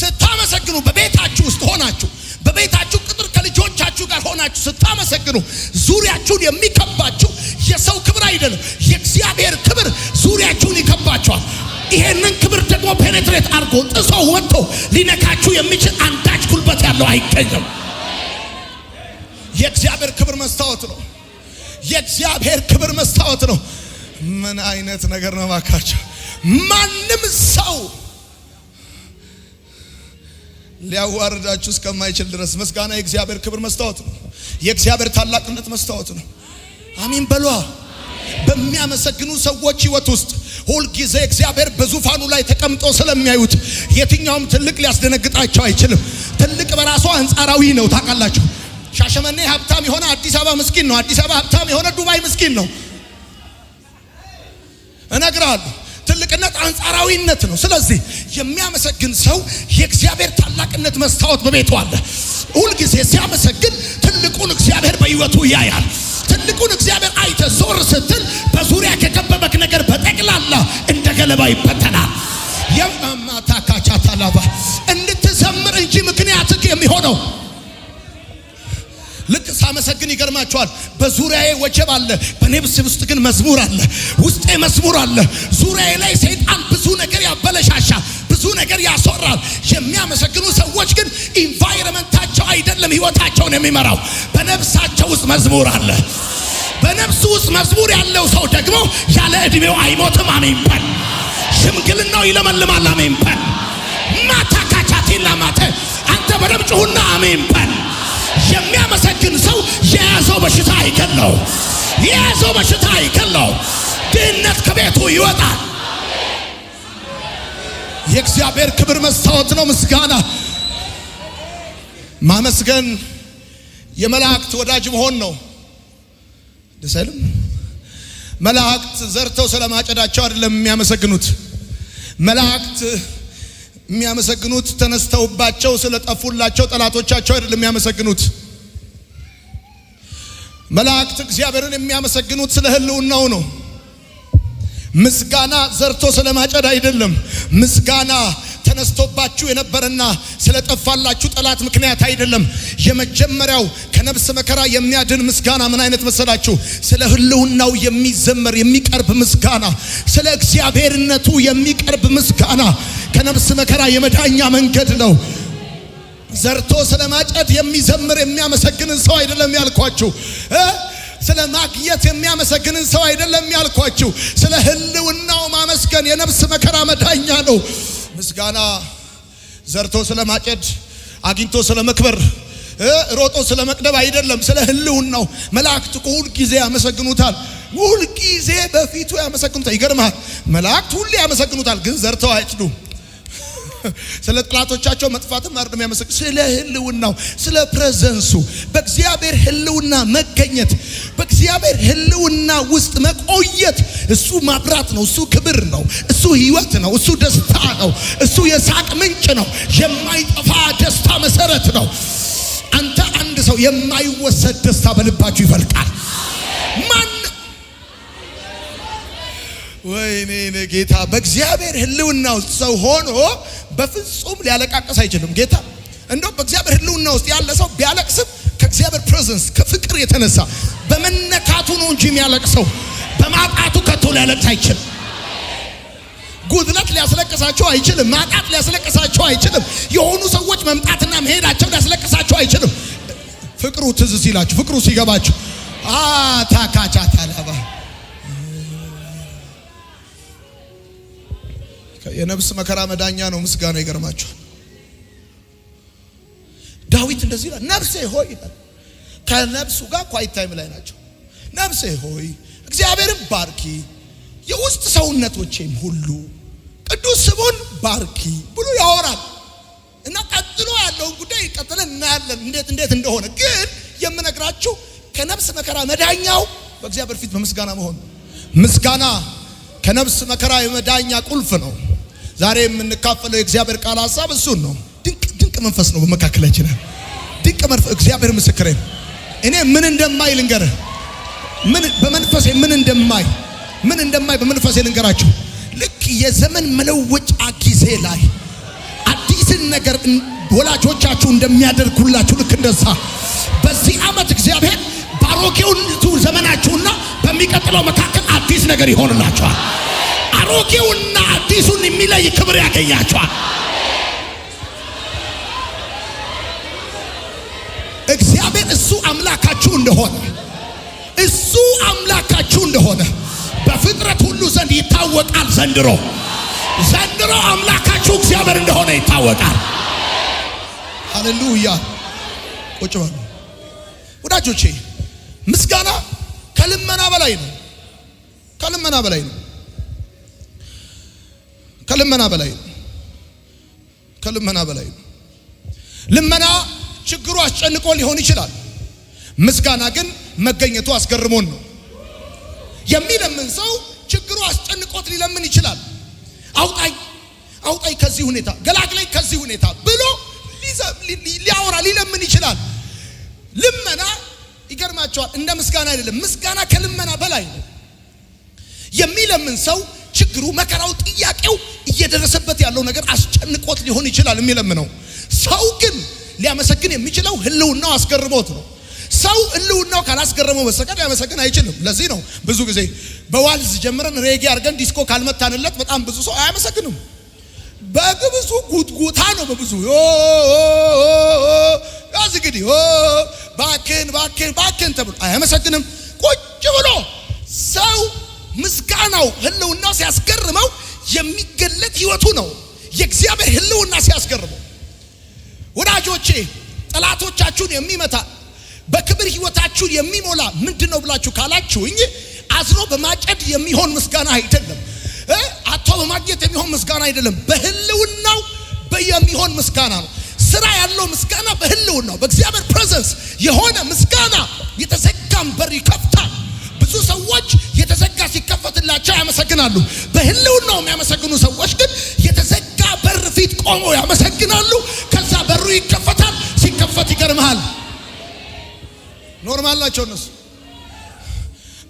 ስታመሰግኑ በቤታችሁ ውስጥ ሆናችሁ በቤታችሁ ቅጥር ከልጆቻችሁ ጋር ሆናችሁ ስታመሰግኑ ዙሪያችሁን የሚከባችሁ የሰው ክብር አይደለም፣ የእግዚአብሔር ክብር ዙሪያችሁን ይከባችኋል። ይሄንን ክብር ደግሞ ፔኔትሬት አድርጎ ጥሶ ወጥቶ ሊነካችሁ የሚችል አንዳች ጉልበት ያለው አይገኝም። የእግዚአብሔር ክብር መስታወት ነው። የእግዚአብሔር ክብር መስታወት ነው። ምን አይነት ነገር ነው ባካችሁ! ማንም ሰው ሊያዋርዳችሁ እስከማይችል ድረስ ምስጋና የእግዚአብሔር ክብር መስታወት ነው። የእግዚአብሔር ታላቅነት መስታወት ነው። አሜን በሏ። በሚያመሰግኑ ሰዎች ህይወት ውስጥ ሁል ጊዜ እግዚአብሔር በዙፋኑ ላይ ተቀምጦ ስለሚያዩት የትኛውም ትልቅ ሊያስደነግጣቸው አይችልም። ትልቅ በራሷ አንጻራዊ ነው። ታውቃላችሁ ሻሸመኔ ሀብታም የሆነ አዲስ አበባ ምስኪን ነው። አዲስ አበባ ሀብታም የሆነ ዱባይ ምስኪን ነው። እነግራለሁ። ትልቅነት አንጻራዊነት ነው። ስለዚህ የሚያመሰግን ሰው የእግዚአብሔር ታላቅነት መስታወት በቤቱ አለ። ሁል ጊዜ ሲያመሰግን ትልቁን እግዚአብሔር በህይወቱ ያያል። ትልቁን እግዚአብሔር አይተ ዞር ስትል በዙሪያ ከከበበክ ነገር በጠቅላላ እንደ ገለባ ይበተናል። የማታካቻታላባ እንድትዘምር እንጂ ምክንያትክ የሚሆነው ልክ ሳመሰግን ይገርማቸዋል። በዙሪያዬ ወጀብ አለ፣ በነፍሴ ውስጥ ግን መዝሙር አለ። ውስጤ መዝሙር አለ። ዙሪያዬ ላይ ሰይጣን ብዙ ነገር ያበለሻሻል፣ ብዙ ነገር ያስወራል። የሚያመሰግኑ ሰዎች ግን ኢንቫይሮመንታቸው አይደለም ህይወታቸውን የሚመራው፣ በነፍሳቸው ውስጥ መዝሙር አለ። በነፍሱ ውስጥ መዝሙር ያለው ሰው ደግሞ ያለ እድሜው አይሞትም። አሜን በል። ሽምግልናው ይለመልማል። አሜን በል። ማታካቻቴና ማተ አንተ በደም ጩሁና አሜን በል። የሚያመሰግን ሰው የያዘው በሽታ አይገለው፣ የያዘው በሽታ አይገለው። ድህነት ከቤቱ ይወጣል። የእግዚአብሔር ክብር መስታወት ነው ምስጋና። ማመስገን የመላእክት ወዳጅ መሆን ነው። ደስ አይልም? መላእክት ዘርተው ስለማጨዳቸው አይደለም የሚያመሰግኑት። መላእክት የሚያመሰግኑት ተነስተውባቸው ስለጠፉላቸው ጠላቶቻቸው አይደለም የሚያመሰግኑት። መላእክት እግዚአብሔርን የሚያመሰግኑት ስለ ህልውናው ነው። ምስጋና ዘርቶ ስለማጨድ አይደለም። ምስጋና ተነስቶባችሁ የነበረና ስለጠፋላችሁ ጠላት ምክንያት አይደለም። የመጀመሪያው ከነፍስ መከራ የሚያድን ምስጋና ምን አይነት መሰላችሁ? ስለ ህልውናው የሚዘመር የሚቀርብ ምስጋና፣ ስለ እግዚአብሔርነቱ የሚቀርብ ምስጋና ከነፍስ መከራ የመዳኛ መንገድ ነው። ዘርቶ ስለማጨድ የሚዘምር የሚያመሰግንን ሰው አይደለም ያልኳችሁ። ስለ ማግኘት የሚያመሰግንን ሰው አይደለም ያልኳችሁ። ስለ ህልውናው ማመስገን የነፍስ መከራ መዳኛ ነው። ምስጋና ዘርቶ ስለማጨድ አግኝቶ ስለመክበር ሮጦ ስለመቅደብ አይደለም፣ ስለ ህልውናው። መላእክት ሁሉ ጊዜ ያመሰግኑታል፣ ሁሉ ጊዜ በፊቱ ያመሰግኑታል። ይገርማል። መላእክት ሁሉ ያመሰግኑታል፣ ግን ዘርተው አይጭዱም። ስለ ጥላቶቻቸው መጥፋትም አይደለም ያመሰግኑ፣ ስለ ህልውናው፣ ስለ ፕሬዘንሱ፣ በእግዚአብሔር ህልውና መገኘት፣ በእግዚአብሔር ህልውና ውስጥ መቆየት። እሱ ማብራት ነው፣ እሱ ክብር ነው፣ እሱ ህይወት ነው፣ እሱ ደስታ ነው፣ እሱ የሳቅ ምንጭ ነው፣ የማይጠፋ ደስታ መሰረት ነው። አንተ አንድ ሰው የማይወሰድ ደስታ በልባችሁ ይፈልቃል። ማን ወይኔ ጌታ በእግዚአብሔር ህልውና ውስጥ ሰው ሆኖ በፍጹም ሊያለቃቀስ አይችልም። ጌታ እንደው በእግዚአብሔር ህልውና ውስጥ ያለ ሰው ቢያለቅስም ከእግዚአብሔር ፕሬዘንስ ከፍቅር የተነሳ በመነካቱ ነው እንጂ የሚያለቅሰው በማጣቱ ከቶ ሊያለቅስ አይችልም። ጉድለት ሊያስለቅሳቸው አይችልም። ማጣት ሊያስለቅሳቸው አይችልም። የሆኑ ሰዎች መምጣትና መሄዳቸው ሊያስለቅሳቸው አይችልም። ፍቅሩ ትዝ ሲላችሁ፣ ፍቅሩ ሲገባችሁ ታካቻ ታላባ የነፍስ መከራ መዳኛ ነው ምስጋና። ይገርማችኋል። ዳዊት እንደዚህ ይላል፣ ነፍሴ ሆይ ይላል። ከነፍሱ ጋር ኳይት ታይም ላይ ናቸው። ነፍሴ ሆይ እግዚአብሔርን ባርኪ፣ የውስጥ ሰውነቶቼም ሁሉ ቅዱስ ስሙን ባርኪ ብሎ ያወራል። እና ቀጥሎ ያለውን ጉዳይ ቀጥለን እናያለን እንዴት እንደሆነ። ግን የምነግራችሁ ከነፍስ መከራ መዳኛው በእግዚአብሔር ፊት በምስጋና መሆን። ምስጋና ከነፍስ መከራ የመዳኛ ቁልፍ ነው። ዛሬ የምንካፈለው የእግዚአብሔር ቃል ሐሳብ እሱን ነው። ድንቅ መንፈስ ነው በመካከላችን። ድንቅ መንፈስ እግዚአብሔር ምስክሬ ነው። እኔ ምን እንደማይ ልንገርህ። ምን በመንፈሴ ምን እንደማይ በመንፈሴ ልንገራችሁ። ልክ የዘመን መለወጫ ጊዜ ላይ አዲስን ነገር ወላጆቻችሁ እንደሚያደርጉላችሁ ልክ እንደዛ በዚህ ዓመት እግዚአብሔር ባሮጌው ዘመናችሁና በሚቀጥለው መካከል አዲስ ነገር ይሆንላችኋል። አሮጌውና አዲሱን የሚለይ ክብር ያገኛችኋል። እግዚአብሔር እሱ አምላካችሁ እንደሆነ በፍጥረት ሁሉ ዘንድ ይታወቃል። ዘንድሮ አምላካችሁ እግዚአብሔር እንደሆነ ይታወቃል። ሃሌሉያ። ቁጭ በሉ ወዳጆቼ። ምስጋና ከልመና በላይ ነው። ከልመና በላይ ነው። ልመና ችግሩ አስጨንቆ ሊሆን ይችላል። ምስጋና ግን መገኘቱ አስገርሞን ነው። የሚለምን ሰው ችግሩ አስጨንቆት ሊለምን ይችላል። አውጣኝ ከዚህ ሁኔታ፣ ገላግለኝ ከዚህ ሁኔታ ብሎ ሊለምን ይችላል። ልመና ይገርማቸዋል፣ እንደ ምስጋና አይደለም። ምስጋና ከልመና በላይ ነው። የሚለምን ሰው ችግሩ፣ መከራው፣ ጥያቄው እየደረሰበት ያለው ነገር አስጨንቆት ሊሆን ይችላል የሚለምነው። ሰው ግን ሊያመሰግን የሚችለው ህልውናው አስገርሞት ነው። ሰው ህልውናው ካላስገረመው በስተቀር ሊያመሰግን አይችልም። ለዚህ ነው ብዙ ጊዜ በዋልዝ ጀምረን ሬጌ አድርገን ዲስኮ ካልመታንለት በጣም ብዙ ሰው አያመሰግንም። በግብሱ ጉትጉታ ነው። በብዙ ያዝግዲ ባክን ተብሎ አያመሰግንም። ቁጭ ብሎ ሰው ምስጋናው ህልውናው ሲያስገርመው የሚገለጥ ህይወቱ ነው። የእግዚአብሔር ህልውና ሲያስገርመው ወዳጆቼ፣ ጠላቶቻችሁን የሚመታ በክብር ህይወታችሁን የሚሞላ ምንድነው ብላችሁ ካላችሁኝ፣ አዝሮ በማጨድ የሚሆን ምስጋና አይደለም። አቶ በማግኘት የሚሆን ምስጋና አይደለም። በህልውናው የሚሆን ምስጋና ነው። ስራ ያለው ምስጋና በህልውናው በእግዚአብሔር ፕሬዘንስ የሆነ ምስጋና የተዘጋን በር ይከፍታል። ብዙ ሰዎች የተዘጋ ሲከፈትላቸው ያመሰግናሉ። በህልውናው የሚያመሰግኑ ሰዎች ግን የተዘጋ በር ፊት ቆመው ያመሰግናሉ። ከዛ በሩ ይከፈታል። ሲከፈት ይገርምሃል፣ ኖርማል ናቸው እነሱ።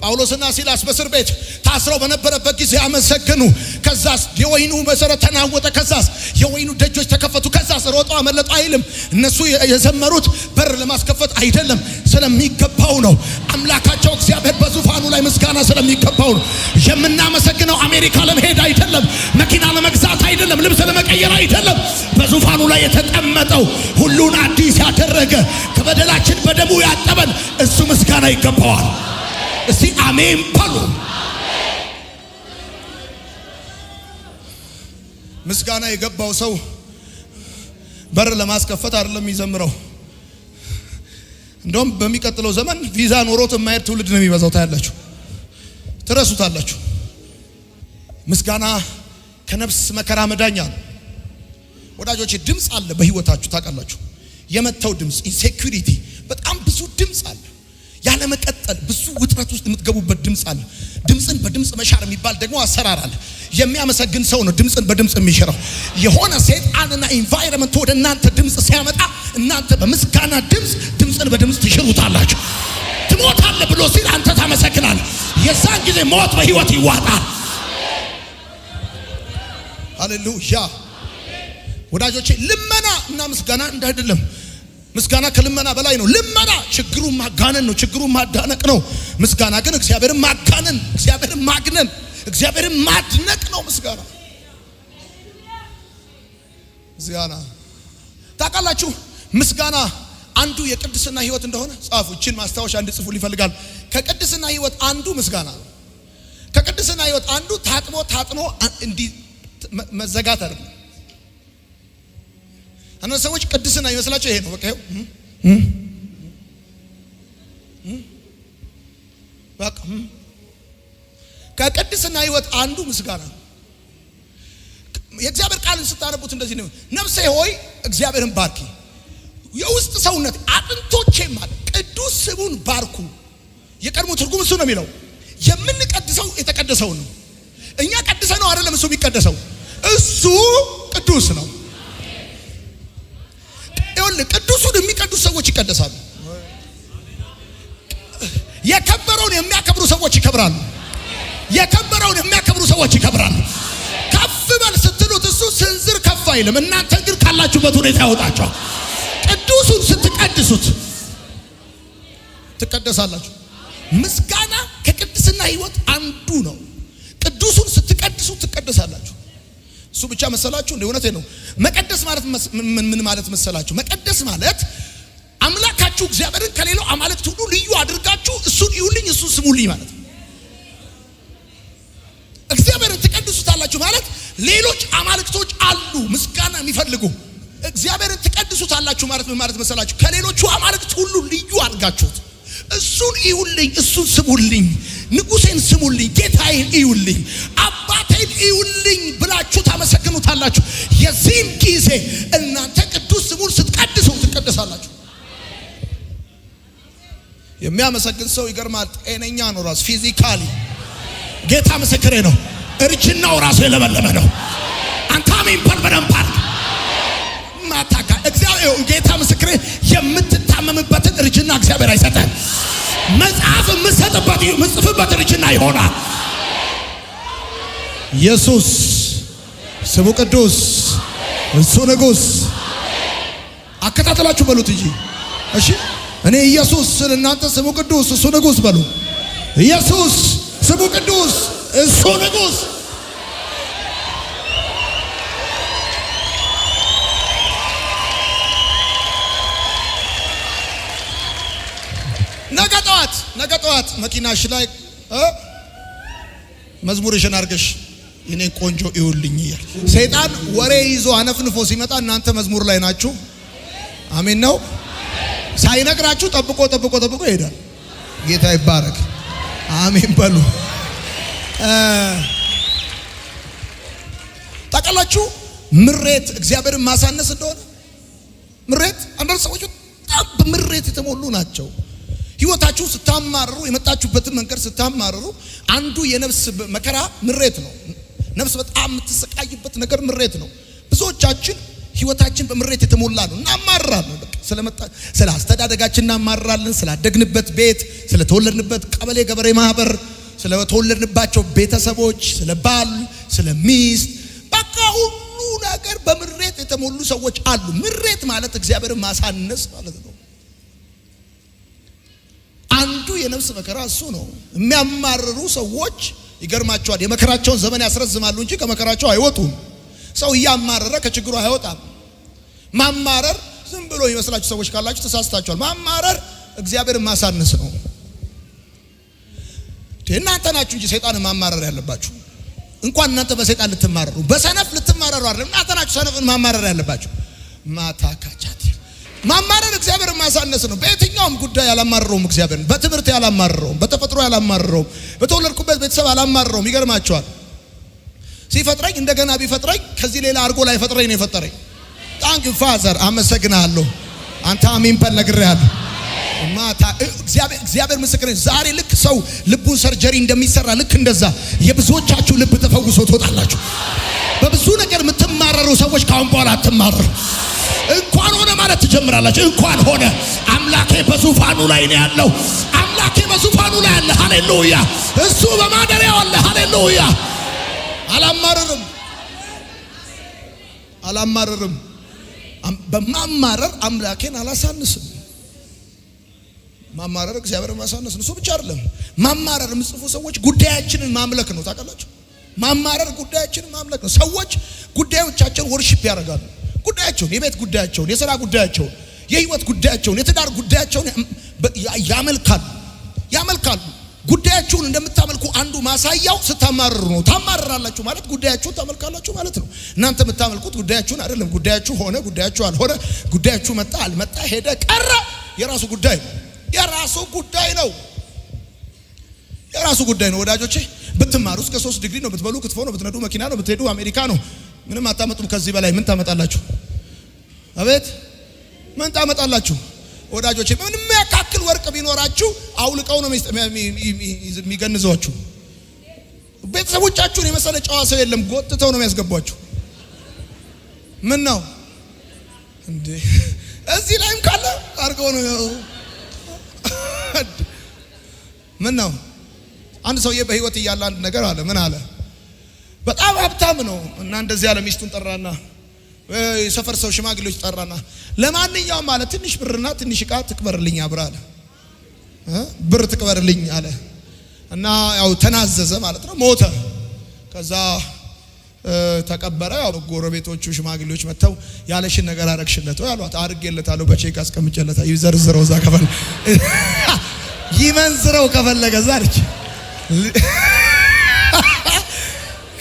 ጳውሎስና ሲላስ በእስር ቤት ታስረው በነበረበት ጊዜ አመሰገኑ። ከዛስ የወይኑ መሰረት ተናወጠ። ከዛስ የወይኑ ደጆች ተከፈቱ። ከዛስ ሮጠው አመለጡ አይልም። እነሱ የዘመሩት በር ለማስከፈት አይደለም፣ ስለሚገባው ነው። አምላካቸው እግዚአብሔር በዙፋኑ ላይ ምስጋና ስለሚገባው ነው የምናመሰግነው። አሜሪካ ለመሄድ አይደለም፣ መኪና ለመግዛት አይደለም፣ ልብስ ለመቀየር አይደለም። በዙፋኑ ላይ የተቀመጠው ሁሉን አዲስ ያደረገ ከበደላችን በደሙ ያጠበን እሱ ምስጋና ይገባዋል። እስቲ አሜን በሉ። ምስጋና የገባው ሰው በር ለማስከፈት አይደለም የሚዘምረው። እንደውም በሚቀጥለው ዘመን ቪዛ ኖሮት የማይሄድ ትውልድ ነው የሚበዛው። ታያላችሁ፣ ትረሱታላችሁ። ምስጋና ከነፍስ መከራ መዳኛ ነው። ወዳጆቼ ድምጽ አለ በህይወታችሁ ታውቃላችሁ። የመተው ድምጽ፣ ኢንሴኩሪቲ፣ በጣም ብዙ ድምጽ አለ። ያለ መቀጠል ብዙ ውጥረት ውስጥ የምትገቡበት ድምጽ አለ። ድምጽን በድምጽ መሻር የሚባል ደግሞ አሰራር አለ። የሚያመሰግን ሰው ነው ድምጽን በድምጽ የሚሽረው። የሆነ ሰይጣንና ኢንቫይሮመንት ወደ እናንተ ድምጽ ሲያመጣ እናንተ በምስጋና ድምጽን በድምጽ ትሽሩታላችሁ። ትሞታለህ ብሎ ሲል አንተ ታመሰግናለህ። የዛን ጊዜ ሞት በህይወት ይዋጣል። ሃሌሉያ ወዳጆቼ፣ ልመና እና ምስጋና እንዳይደለም። ምስጋና ከልመና በላይ ነው። ልመና ችግሩን ማጋነን ነው፣ ችግሩን ማዳነቅ ነው። ምስጋና ግን እግዚአብሔርን ማጋነን፣ እግዚአብሔርን ማግነን፣ እግዚአብሔርን ማድነቅ ነው ምስጋና። ምስጋና ታውቃላችሁ፣ ምስጋና አንዱ የቅድስና ህይወት እንደሆነ ጻፉ። እቺን ማስታወሻ እንድጽፉ ይፈልጋል። ከቅድስና ህይወት አንዱ ምስጋና ነው። ከቅድስና ህይወት አንዱ ታጥኖ እንዲ መዘጋት አይደለም። አንዳንድ ሰዎች ቅድስና ይመስላቸው ይሄ ነው። በቃ ከቅድስና ህይወት አንዱ ምስጋና ነው። የእግዚአብሔር ቃልን ስታነቡት እንደዚህ ነው። ነፍሴ ሆይ እግዚአብሔርን ባርኪ፣ የውስጥ ሰውነት አጥንቶቼ ማለት ቅዱስ ስሙን ባርኩ። የቀድሞ ትርጉም እሱ ነው የሚለው። የምንቀድሰው የተቀደሰው ነው። እኛ ቀድሰ ነው አይደለም እሱ የሚቀደሰው። እሱ ቅዱስ ነው። ቅዱሱን የሚቀዱስ ሰዎች ይቀደሳሉ። የከበረውን የሚያከብሩ ሰዎች ይከብራሉ። የከበረውን የሚያከብሩ ሰዎች ይከብራሉ። ከፍ በል ስትሉት እሱ ስንዝር ከፍ አይልም። እናንተ ግን ካላችሁበት ሁኔታ ያወጣችኋል። ቅዱሱን ስትቀድሱት ትቀደሳላችሁ። ምስጋና ከቅድስና ህይወት አንዱ ነው። ቅዱሱን ስትቀድሱ ትቀደሳላችሁ። እሱ ብቻ መሰላችሁ? እንደ እውነቴ ነው። መቀደስ ማለት ምን ማለት መሰላችሁ? መቀደስ ማለት አምላካችሁ እግዚአብሔርን ከሌላው አማልክት ሁሉ ልዩ አድርጋችሁ እሱን ይሁንልኝ እሱን ስሙልኝ ማለት ነው። እግዚአብሔርን ትቀድሱታላችሁ ማለት ሌሎች አማልክቶች አሉ ምስጋና የሚፈልጉ። እግዚአብሔርን ትቀድሱታላችሁ ማለት ምን ማለት መሰላችሁ? ከሌሎቹ አማልክት ሁሉ ልዩ አድርጋችሁት እሱን ይሁንልኝ እሱን ስሙልኝ፣ ንጉሴን ስሙልኝ፣ ጌታዬን ይሁንልኝ፣ አባቴን ይሁንልኝ ብላችሁ ታመሰግኑታላችሁ። የዚህም ጊዜ እናንተ ቅዱስ ስሙን ስትቀድሱ ትቀደሳላችሁ። የሚያመሰግን ሰው ይገርማል፣ ጤነኛ ነው ራሱ ፊዚካሊ። ጌታ ምስክሬ ነው። እርጅናው ራሱ የለመለመ ነው። አንተ አሜን በል በደንብ አድርግ። ማታካ እግዚአብሔር ጌታ ምስክሬ፣ የምትታመምበትን እርጅና እግዚአብሔር አይሰጠን። መጽሐፍ የምጽፍበት እርጅና ይሆናል። ኢየሱስ ስሙ ቅዱስ፣ እሱ ንጉስ። አከታተላችሁ በሉት እንጂ እሺ። እኔ ኢየሱስ ስለ እናንተ ስሙ ቅዱስ እሱ ንጉስ በሉ። ኢየሱስ ስሙ ቅዱስ እሱ ንጉስ። ነገ ጠዋት መኪናሽ ላይ መዝሙርሽን አርገሽ የኔ ቆንጆ ይውልኝ ይላል ሰይጣን። ወሬ ይዞ አነፍንፎ ሲመጣ እናንተ መዝሙር ላይ ናችሁ። አሜን ነው። ሳይነግራችሁ ጠብቆ ይሄዳል። ጌታ ይባረክ። አሜን በሉ። ታውቃላችሁ ምሬት እግዚአብሔርን ማሳነስ እንደሆነ። ምሬት አንዳንድ ሰዎች በጣም በምሬት የተሞሉ ናቸው። ህይወታችሁ ስታማርሩ፣ የመጣችሁበትን መንገድ ስታማርሩ አንዱ የነፍስ መከራ ምሬት ነው። ነፍስ በጣም የምትሰቃይበት ነገር ምሬት ነው። ብዙዎቻችን ህይወታችን በምሬት የተሞላ ነው። እናማራለን። በቃ ስለ አስተዳደጋችን እናማራለን። ስላደግንበት ቤት፣ ስለተወለድንበት ቀበሌ ገበሬ ማህበር፣ ስለተወለድንባቸው ቤተሰቦች፣ ስለ ባል፣ ስለ ሚስት፣ በቃ ሁሉ ነገር በምሬት የተሞሉ ሰዎች አሉ። ምሬት ማለት እግዚአብሔርን ማሳነስ ማለት ነው። አንዱ የነፍስ መከራ እሱ ነው። የሚያማርሩ ሰዎች ይገርማቸዋል። የመከራቸውን ዘመን ያስረዝማሉ እንጂ ከመከራቸው አይወጡም። ሰው እያማረረ ከችግሩ አይወጣም። ማማረር ዝም ብሎ ይመስላችሁ ሰዎች ካላችሁ ተሳስታችኋል። ማማረር እግዚአብሔርን ማሳነስ ነው። እናንተ ናችሁ እንጂ ሰይጣንን ማማረር ያለባችሁ። እንኳን እናንተ በሰይጣን ልትማረሩ፣ በሰነፍ ልትማረሩ አይደለም። እናንተ ናችሁ ሰነፍን ማማረር ያለባችሁ። ማታካቻት ማማረር እግዚአብሔር ማሳነስ ነው። በየትኛውም ጉዳይ ያላማረረውም እግዚአብሔር በትምህርት ያላማረረውም በተፈጥሮ ያላማረረውም በተወለድኩበት ቤተሰብ ያላማረረውም ይገርማቸዋል። ሲፈጥረኝ እንደገና ቢፈጥረኝ ከዚህ ሌላ አርጎ ላይ ፈጥረኝ ነው የፈጠረኝ። ታንክ ዩ ፋዘር አመሰግናለሁ። አንተ አሜን በል ነግሬሃለሁ። ማታ እግዚአብሔር ምስክር ዛሬ ልክ ሰው ልቡን ሰርጀሪ እንደሚሰራ ልክ እንደዛ የብዙዎቻችሁ ልብ ተፈውሶ ትወጣላችሁ። በብዙ ነገር የምትማረሩ ሰዎች ካሁን በኋላ አትማረሩ። እንኳን ሆነ ማለት ትጀምራላችሁ። እንኳን ሆነ አምላኬ በዙፋኑ ላይ ነው ያለው። አምላኬ በዙፋኑ ላይ አለ። ሃሌሉያ! እሱ በማደሪያው አለ። ሃሌሉያ! አላማረርም። በማማረር አምላኬን አላሳንስም። ማማረር እግዚአብሔርን ማሳነስ ነው። እሱ ብቻ አይደለም። ማማረር የምጽፉ ሰዎች ጉዳያችንን ማምለክ ነው። ታውቃላችሁ? ማማረር ጉዳያችንን ማምለክ ነው። ሰዎች ጉዳዮቻቸውን ወርሺፕ ያደርጋሉ። ጉዳያቸውን፣ የቤት ጉዳያቸውን፣ የሥራ ጉዳያቸውን፣ የህይወት ጉዳያቸውን፣ የትዳር ጉዳያቸውን ያመልካሉ። ጉዳያችሁን እንደምታመልኩ አንዱ ማሳያው ስታማረሩ ነው። ታማረራላችሁ ማለት ጉዳያችሁን ታመልካላችሁ ማለት ነው። እናንተ የምታመልኩት ጉዳያችሁን አይደለም። ጉዳያችሁ ሆነ፣ ጉዳያችሁ አልሆነ፣ ጉዳያችሁ መጣ አልመጣ፣ ሄደ ቀረ፣ የራሱ ጉዳይ ነው። የራሱ ጉዳይ ነው ወዳጆቼ። ብትማሩ እስከ 3 ዲግሪ ነው፣ ብትበሉ ክትፎ ነው፣ ብትነዱ መኪና ነው፣ ብትሄዱ አሜሪካ ነው። ምንም አታመጡም። ከዚህ በላይ ምን ታመጣላችሁ? አቤት ምን ታመጣላችሁ ወዳጆቼ? ምንም ያካክል ወርቅ ቢኖራችሁ አውልቀው ነው የሚገንዟችሁ። ቤተሰቦቻችሁን የመሰለ ጨዋ ሰው የለም፣ ጎትተው ነው የሚያስገቧችሁ። ምን ነው እንዴ? እዚህ ላይም ካለ አርገው ነው። ምን ነው አንድ ሰውዬ በህይወት እያለ አንድ ነገር አለ። ምን አለ? በጣም ሀብታም ነው እና እንደዚህ ያለ ሚስቱን ጠራና የሰፈር ሰው ሽማግሌዎች ጠራና ለማንኛውም አለ ትንሽ ብርና ትንሽ ዕቃ ትቅበርልኝ አብራ አለ። ብር ትቅበርልኝ አለ እና ያው ተናዘዘ ማለት ነው። ሞተ። ከዛ ተቀበረ። ያው ጎረቤቶቹ ሽማግሌዎች መተው ያለሽን ነገር አረግሽለት ወይ አሏት። አርጌለታለሁ፣ በቼክ አስቀምጬለታለሁ። ይዘርዝረው እዛ ከፈለ ይመንዝረው ከፈለገ ዛርች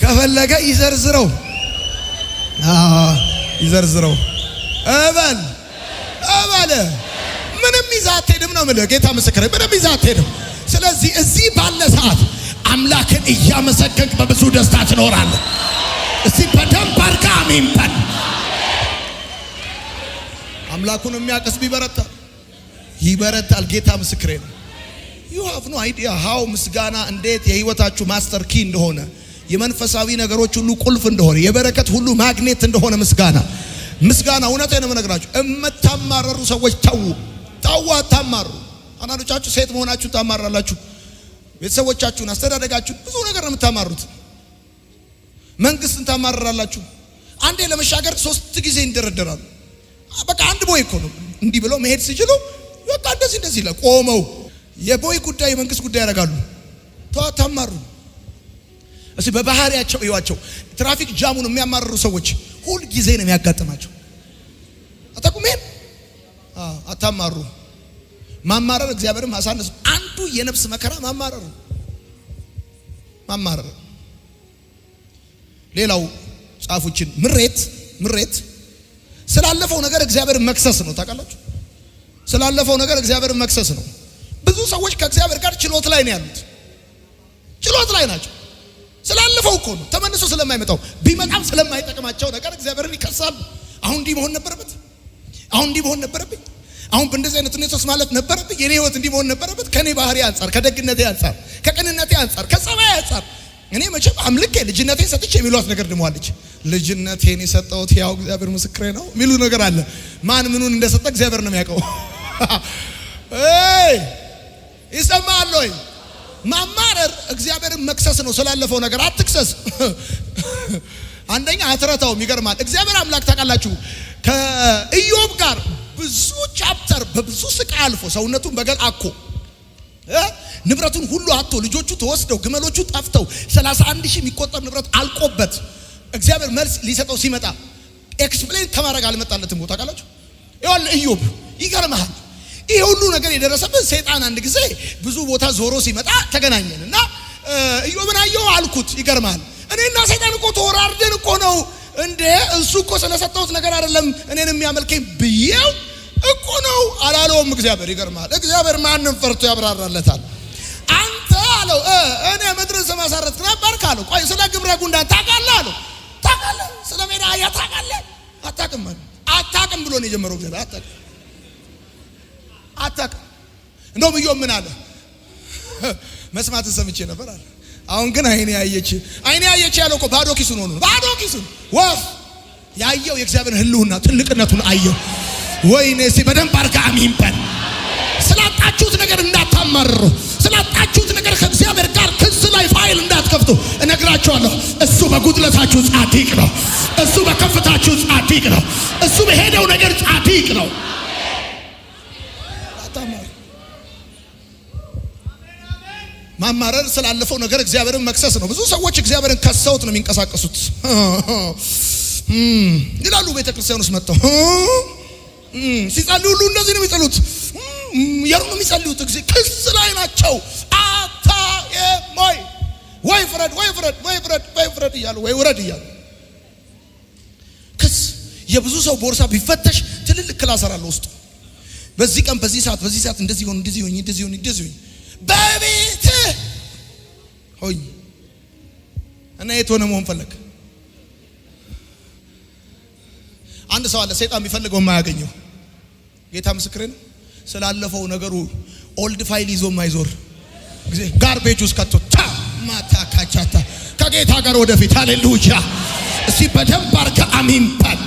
ከፈለገ ይዘርዝረው ይዘርዝረው እበል ምንም ይዘህ አትሄድም ነው የምልህ። ጌታ ምስክሬ ምንም ይዘህ አትሄድም። ስለዚህ እዚህ ባለ ሰዓት አምላክን እያመሰገንክ በብዙ ደስታ ትኖራለህ። እስቲ በደንብ አድርጋ አሜን በል። አምላኩን የሚያቀስ ይበረታል። ጌታ ምስክሬ ነው። you have no idea how ምስጋና እንዴት የህይወታችሁ ማስተር ኪ እንደሆነ፣ የመንፈሳዊ ነገሮች ሁሉ ቁልፍ እንደሆነ፣ የበረከት ሁሉ ማግኔት እንደሆነ ምስጋና እውነቴን ነው የምነግራችሁ። እምታማረሩ ሰዎች ተው አታማሩ። አንዳንዶቻችሁ ሴት መሆናችሁን ታማራላችሁ። ቤተሰቦቻችሁን፣ አስተዳደጋችሁን፣ ብዙ ነገር ነው የምታማሩት። መንግስትን ታማራላችሁ። አንዴ ለመሻገር 3 ጊዜ ይንደረደራሉ። በቃ አንድ ቦይ እኮ ነው እንዲህ ብለው መሄድ ሲችሉ በቃ እንደዚህ ይላል። ቆመው የቦይ ጉዳይ የመንግስት ጉዳይ ያደርጋሉ። ታማሩ። እስቲ በባህሪያቸው ይዋቸው ትራፊክ ጃሙን የሚያማርሩ ሰዎች ሁል ጊዜ ነው የሚያጋጥማቸው። አታቁሜን አታማሩ። ማማረር እግዚአብሔርን ማሳነስ አንዱ የነፍስ መከራ ማማረር። ሌላው ጻፉችን ምሬት ስላለፈው ነገር እግዚአብሔርን መክሰስ ነው። ታውቃላችሁ? ስላለፈው ነገር እግዚአብሔርን መክሰስ ነው። ብዙ ሰዎች ከእግዚአብሔር ጋር ችሎት ላይ ነው ያሉት። ችሎት ላይ ናቸው። ስላለፈው እኮ ነው፣ ተመልሶ ስለማይመጣው ቢመጣም ስለማይጠቅማቸው ነገር እግዚአብሔርን ይከሳሉ። አሁን እንዲህ መሆን ነበረበት፣ አሁን እንዲህ መሆን ነበረብኝ፣ አሁን በእንደዚህ አይነት ሁኔታስ ማለት ነበረብኝ፣ የኔ ህይወት እንዲህ መሆን ነበረበት። ከኔ ባህሪ አንፃር፣ ከደግነቴ አንፃር፣ ከቅንነቴ አንፃር፣ ከጸባይ አንፃር እኔ መቼም አምልኬ ልጅነቴን ሰጥቼ የሚሏት ነገር ደግሞ አለች። ልጅነቴን የሰጠሁት ያው እግዚአብሔር ምስክሬ ነው የሚሉ ነገር አለ። ማን ምኑን እንደሰጠ እግዚአብሔር ነው የሚያውቀው። ይሰማል ወይ? ማማረር እግዚአብሔርን መክሰስ ነው። ስላለፈው ነገር አትክሰስ። አንደኛ አትረታውም። ይገርማል። እግዚአብሔር አምላክ ታውቃላችሁ ከኢዮብ ጋር ብዙ ቻፕተር በብዙ ስቃይ አልፎ ሰውነቱን በገል አኮ ንብረቱን ሁሉ አጥቶ ልጆቹ ተወስደው ግመሎቹ ጠፍተው 31,000 የሚቆጠር ንብረት አልቆበት እግዚአብሔር መልስ ሊሰጠው ሲመጣ ኤክስፕሌን ከማድረግ አልመጣለትም። ታውቃላችሁ ይኸውልህ ኢዮብ ይገርማል። ይሄ ሁሉ ነገር የደረሰበት ሰይጣን አንድ ጊዜ ብዙ ቦታ ዞሮ ሲመጣ ተገናኘን እና ኢዮብን አየሁ አልኩት። ይገርማል። እኔና ሰይጣን እኮ ተወራርደን እኮ ነው እንደ እሱ እኮ ስለሰጠሁት ነገር አይደለም እኔን የሚያመልከኝ ብዬው እኮ ነው አላለውም እግዚአብሔር። ይገርማል። እግዚአብሔር ማንም ፈርቶ ያብራራለታል። አንተ አለው እኔ ምድርን ስመሰረት ነበርክ አለው። ቆይ ስለ ግብረ ጉንዳን ታውቃለህ አለው። ታውቃለህ? ስለ ሜዳ አህያ ታውቃለህ? አታውቅም አለ። አታውቅም ብሎ ነው የጀመረው እግዚአብሔር። አታውቅም። እንደውም ኢዮብ ምን አለ? መስማትን ሰምቼ ነበር አለ። አሁን ግን አይኔ ያየች ያለው እኮ ባዶ ኪሱን ሆኖ ባዶ ኪሱን ወፍ ያየው የእግዚአብሔር ህልውና ትልቅነቱን አየው። ወይኔ እስቲ በደንብ አድርጋ አሜን በል። ስላጣችሁት ነገር እንዳታማርሩ፣ ስላጣችሁት ነገር ከእግዚአብሔር ጋር ክስ ላይ ፋይል እንዳትከፍቱ እነግራችኋለሁ። እሱ በጉድለታችሁ ጻድቅ ነው። እሱ በከፍታችሁ ጻድቅ ነው። እሱ በሄደው ነገር ጻድቅ ነው። ማማረር ስላለፈው ነገር እግዚአብሔርን መክሰስ ነው። ብዙ ሰዎች እግዚአብሔርን ከሰውት ነው የሚንቀሳቀሱት ይላሉ። ቤተክርስቲያን ውስጥ መጥተው ሲጸልዩ ሁሉ እንደዚህ ነው የሚጸሉት። የሩ ነው የሚጸልዩት። እግዚአብሔር ክስ ላይ ናቸው። ወይ ፍረድ ወይ ፍረድ ወይ ፍረድ ወይ ፍረድ እያሉ ወይ ውረድ እያሉ ክስ። የብዙ ሰው ቦርሳ ቢፈተሽ ትልልቅ ክላስ አለ ውስጥ። በዚህ ቀን በዚህ ሰዓት እንደዚህ ሆነ እንደዚህ ሆነ በቤት ሆይ እና የት ሆነ መሆን ፈለግ? አንድ ሰው አለ ሰይጣን ቢፈልገው የማያገኘው። ጌታ ምስክሬ ነው። ስላለፈው ነገሩ ኦልድ ፋይል ይዞ የማይዞር ጋርቤጅ ውስጥ ከቶ ማታካቻታ ከጌታ ጋር ወደፊት። ሃሌሉያ! እስቲ በደንብ አድርገህ አሜን በል።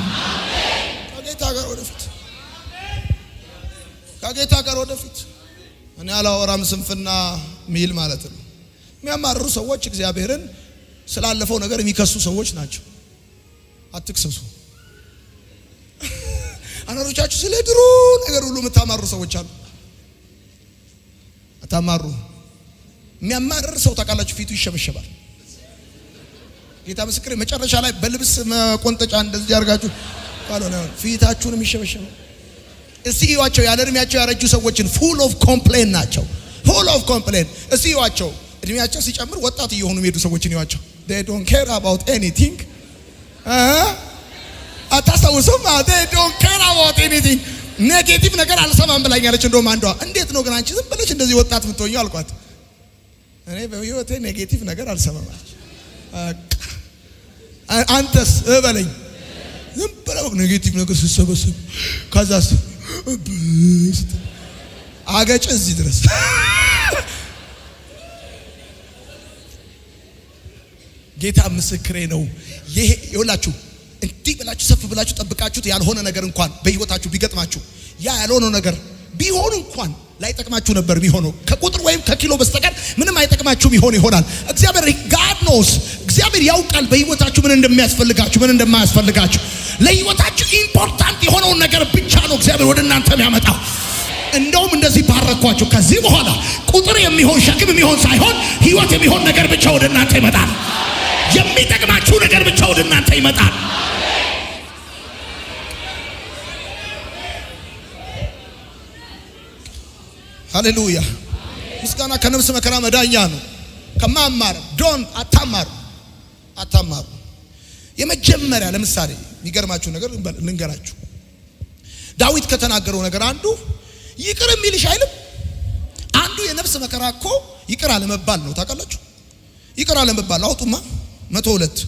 ከጌታ ጋር ወደፊት እኔ አላወራም ስንፍና ሚል ማለት ነው። የሚያማርሩ ሰዎች እግዚአብሔርን ስላለፈው ነገር የሚከሱ ሰዎች ናቸው። አትክሰሱ። አናሮቻችሁ ስለ ድሮ ነገር ሁሉ የምታማሩ ሰዎች አሉ። አታማሩ። የሚያማርር ሰው ታውቃላችሁ ፊቱ ይሸበሸባል። ጌታ ምስክሬ መጨረሻ ላይ በልብስ መቆንጠጫ እንደዚህ አድርጋችሁ ካልሆነ ፊታችሁንም ይሸበሸባል። እስቲ ይዋቸው ያለ እድሜያቸው ያረጁ ሰዎችን ፉል ኦፍ ኮምፕሌን ናቸው። ፉል ኦፍ ኮምፕሌን። እስቲ ይዋቸው እድሜያቸው ሲጨምር ወጣት እየሆኑ የሚሄዱ ሰዎችን ይዋቸው። they don't care about anything አታስታውሱም? they don't care about anything። ኔጌቲቭ ነገር አልሰማም ብላኛለች። እንደውም አንዷ እንዴት ነው ግን አንቺ ዝም ብለሽ እንደዚህ ወጣት የምትሆኚው አልኳት። እኔ በህይወቴ ኔጌቲቭ ነገር አልሰማም አለች። አንተስ በለኝ። ዝም ብለው ኔጌቲቭ ነገር ሲሰበሰብ ከዛስ አገጭ እዚህ ድረስ ጌታ ምስክሬ ነው። ይሄ ይኸውላችሁ እንዲህ ብላችሁ ሰፍ ብላችሁ ጠብቃችሁት ያልሆነ ነገር እንኳን በህይወታችሁ ቢገጥማችሁ ያ ያልሆነ ነገር ቢሆን እንኳን ላይጠቅማችሁ ነበር የሚሆነው። ከቁጥር ወይም ከኪሎ በስተቀር ምንም አይጠቅማችሁም ይሆናል። እግዚአብሔር God knows። እግዚአብሔር ያውቃል በህይወታችሁ ምን እንደሚያስፈልጋችሁ ምን እንደማያስፈልጋችሁ። ለህይወታችሁ ኢምፖርታንት የሆነውን ነገር ብቻ ነው እግዚአብሔር ወደ እናንተ የሚያመጣው። እንደውም እንደዚህ ባረኳችሁ። ከዚህ በኋላ ቁጥር የሚሆን ሸክም የሚሆን ሳይሆን ህይወት የሚሆን ነገር ብቻ ወደ እናንተ ይመጣል። የሚጠቅማችሁ ነገር ብቻ ወደ እናንተ ይመጣል። ሃሌሉያ! ምስጋና ከነፍስ መከራ መዳኛ ነው። ከማማር አታማሩ። የመጀመሪያ ለምሳሌ የሚገርማችሁ ነገር ልንገራችሁ። ዳዊት ከተናገረው ነገር አንዱ ይቅር የሚልሽ አይልም። አንዱ የነፍስ መከራ እኮ ይቅር አለመባል ነው። ታውቃላችሁ? ይቅር አለመባል አውጡማ 102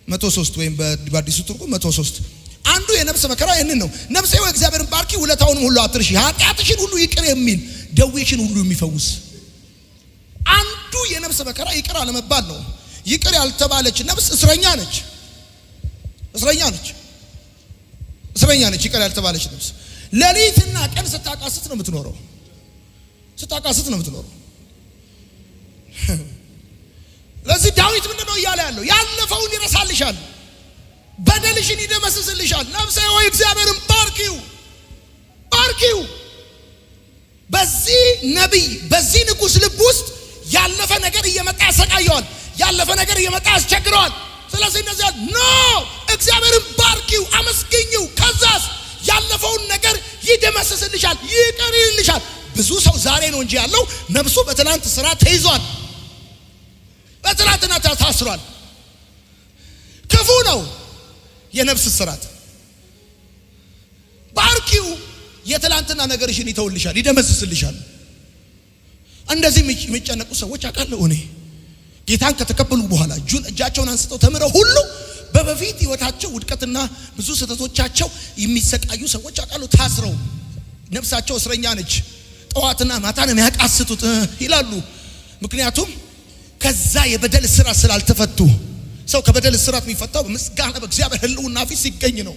103 ወይም በአዲሱ ትርጉም 103 አንዱ የነፍስ መከራ ይሄንን ነው። ነፍሴ ወይ እግዚአብሔርን ባርኪ ውለታውንም ሁሉ አትርሺ፣ ኃጢአትሽን ሁሉ ይቅር የሚል ደዌሽን ሁሉ የሚፈውስ። አንዱ የነፍስ መከራ ይቅር አለመባል ነው። ይቅር ያልተባለች ነፍስ እስረኛ ነች። ይቅር ያልተባለች ነፍስ ሌሊትና ቀን ስታቃስት ነው የምትኖረው። ለዚህ ዳዊት ምንድነው እያለ ያለው? ያለፈውን ይረሳልሻል፣ በደልሽን ይደመስስልሻል። ነፍሴ ሆይ እግዚአብሔርን ባርኪው። በዚህ ነቢይ በዚህ ንጉሥ ልብ ውስጥ ያለፈ ነገር እየመጣ ያሰቃየዋል። ያለፈ ነገር እየመጣ ያስቸግረዋል። ስለዚህ እንደዚህ ኖ እግዚአብሔርን ባርኪው፣ አመስግኚው። ከዛስ ያለፈውን ነገር ይደመስስልሻል፣ ይቅር ይልሻል። ብዙ ሰው ዛሬ ነው እንጂ ያለው ነፍሱ በትላንት ስራ ተይዟል፣ በትላንትና ታስሯል። ክፉ ነው የነፍስ ስራት። ባርኪው የትላንትና ነገርሽን ይተውልሻል፣ ይደመስስልሻል። እንደዚህ የሚጨነቁ ሰዎች አውቃለሁ እኔ ጌታን ከተቀበሉ በኋላ እጃቸውን አንስተው ተምረው ሁሉ በበፊት ህይወታቸው ውድቀትና ብዙ ስህተቶቻቸው የሚሰቃዩ ሰዎች አውቃለሁ። ታስረው ነፍሳቸው እስረኛ ነች፣ ጠዋትና ማታ ነው የሚያቃስቱት ይላሉ። ምክንያቱም ከዛ የበደል እስራት ስላልተፈቱ። ሰው ከበደል እስራት የሚፈታው በምስጋና በእግዚአብሔር ህልውና ፊት ሲገኝ ነው።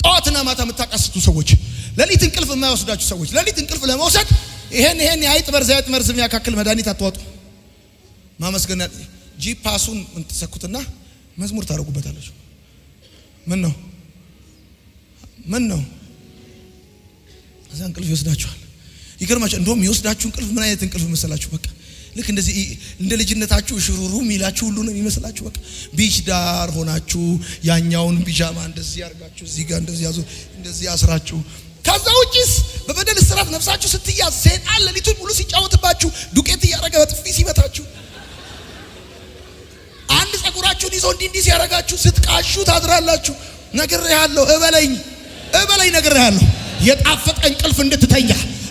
ጠዋትና ማታ የምታቃስቱ ሰዎች፣ ሌሊት እንቅልፍ የማይወስዳችሁ ሰዎች፣ ሌሊት እንቅልፍ ለመውሰድ ይሄን የአይጥ መርዝ የሚያካክል መድኃኒት አትዋጡ። ማመስገና ጂፓሱን እንትሰኩትና መዝሙር ታረጉበታለች። ምን ነው እዛ እንቅልፍ ይወስዳችኋል። ይገርማችሁ። እንደውም ይወስዳችሁ እንቅልፍ ምን አይነት እንቅልፍ መሰላችሁ? በቃ ልክ እንደዚህ እንደ ልጅነታችሁ ሽሩሩ ሚላችሁ ሁሉ ነው የሚመስላችሁ። በቃ ቢች ዳር ሆናችሁ ያኛውን ቢጃማ እንደዚህ ያርጋችሁ እዚህ ጋር እንደዚህ ያዙ እንደዚህ ያስራችሁ። ከዛ ውጪስ በበደል እስራት ነፍሳችሁ ስትያዝ ሰይጣን ሌሊቱን ሙሉ ሲጫወትባችሁ ዱቄት እያረገ በጥፊ ሲመታችሁ አንድ ጸጉራችሁን ይዞ እንዲህ ሲያረጋችሁ ስትቃሹ ታድራላችሁ። ነግሬሃለሁ፣ እበለኝ ነግሬሃለሁ። የጣፈጠ እንቅልፍ እንድትተኛ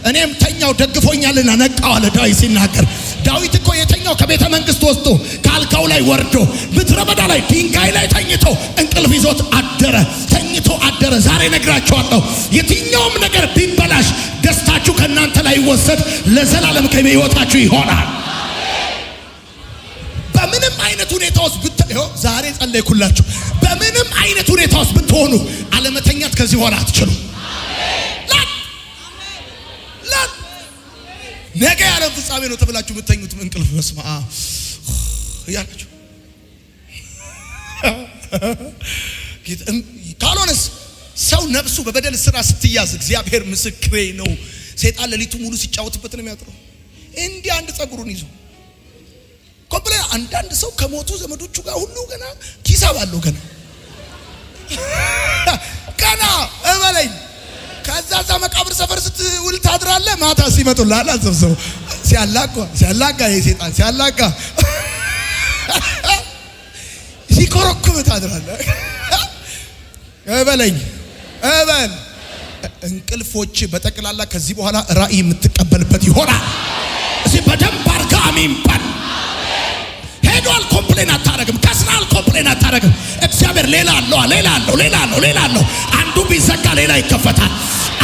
እኔም ተኛው ደግፎኛልና ነቃው አለ ዳዊት ሲናገር። ዳዊት እኮ የተኛው ከቤተ መንግስት ወስዶ ካልጋው ላይ ወርዶ ምድረ በዳ ላይ ድንጋይ ላይ ተኝቶ እንቅልፍ ይዞት ተኝቶ አደረ። ዛሬ ነግራችኋለሁ፣ የትኛውም ነገር ቢበላሽ ደስታችሁ ከናንተ ላይ ይወሰድ፣ ለዘላለም ከህይወታችሁ ይሆናል። በምንም አይነት ሁኔታ ውስጥ ዛሬ ጸለይኩላችሁ። በምንም አይነት ሁኔታ ውስጥ ብትሆኑ አለመተኛት ከዚህ በኋላ አትችሉ። ነገ ያለም ፍጻሜ ነው ተብላችሁ የምትተኙት እንቅልፍ መስማ ያላችሁ ካልሆነስ ሰው ነፍሱ በበደል እስራት ስትያዝ እግዚአብሔር ምስክሬ ነው፣ ሰይጣን ሌሊቱ ሙሉ ሲጫወትበት ነው የሚያጥረው። እንዲህ አንድ ጸጉሩን ይዞ ኮምፕሌ አንዳንድ ሰው ከሞቱ ዘመዶቹ ጋር ሁሉ ገና ሂሳብ አለው ገና እበለኝ። ከዛ መቃብር ሰፈር ስትውል ታድራለህ። ማታ ሲመጡልሃል አልሰብሰቡ ሲያላጋ የሰይጣን ሲያላጋ ሲኮረኩም ታድራለህ። እበል እንቅልፎች በጠቅላላ ከዚህ በኋላ ራእይ የምትቀበልበት ይሆናል። እዚህ በደንብ አርጋ አሜን በል። ሄዷል፣ ኮምፕሌን አታረግም። ከስራል፣ ኮምፕሌን አታረግም። እግዚአብሔር ሌላ አለው። አንዱ ቢዘጋ ሌላ ይከፈታል።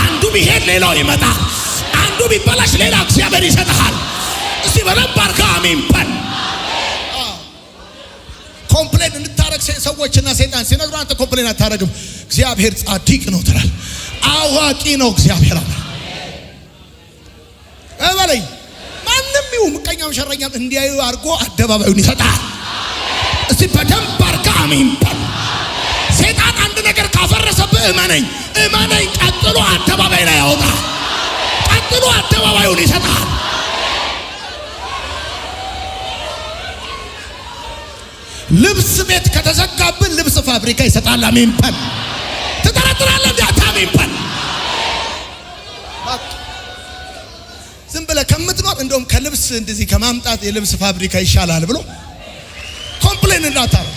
አንዱ ቢሄድ ሌላው ይመጣል። አንዱ ቢበላሽ ሌላ እግዚአብሔር ይሰጣል። እስቲ በደንብ አርጋ አሜን በል። ኮምፕሌን እንድታረግ ሰዎችና ሰይጣን ሲነግሩ አንተ ኮምፕሌን አታረግም። እግዚአብሔር ጻድቅ ነው ትላል። አዋቂ ነው እግዚአብሔር አለ። እበለኝ ማንም ይሁን ምቀኛም ሸረኛም እንዲያዩ አርጎ አደባባዩን ይሰጣል። እስቲ በደንብ አርጋ አሜን በል። ሰይጣን አንድ ነገር ካፈረሰብህ እመነኝ፣ ቀጥሎ አደባባይ ላይ ያወጣል። ቀጥሎ አደባባዩን ይሰጣል። ልብስ ቤት ከተዘጋብን ልብስ ፋብሪካ ይሰጣል። አሜን በል። ትጠረጥራለህ እንዴ? አሜን በል። ዝም ብለህ ከምትኖር እንደውም ከልብስ እንደዚህ ከማምጣት የልብስ ፋብሪካ ይሻላል ብሎ ኮምፕሌን እንዳታረጉ።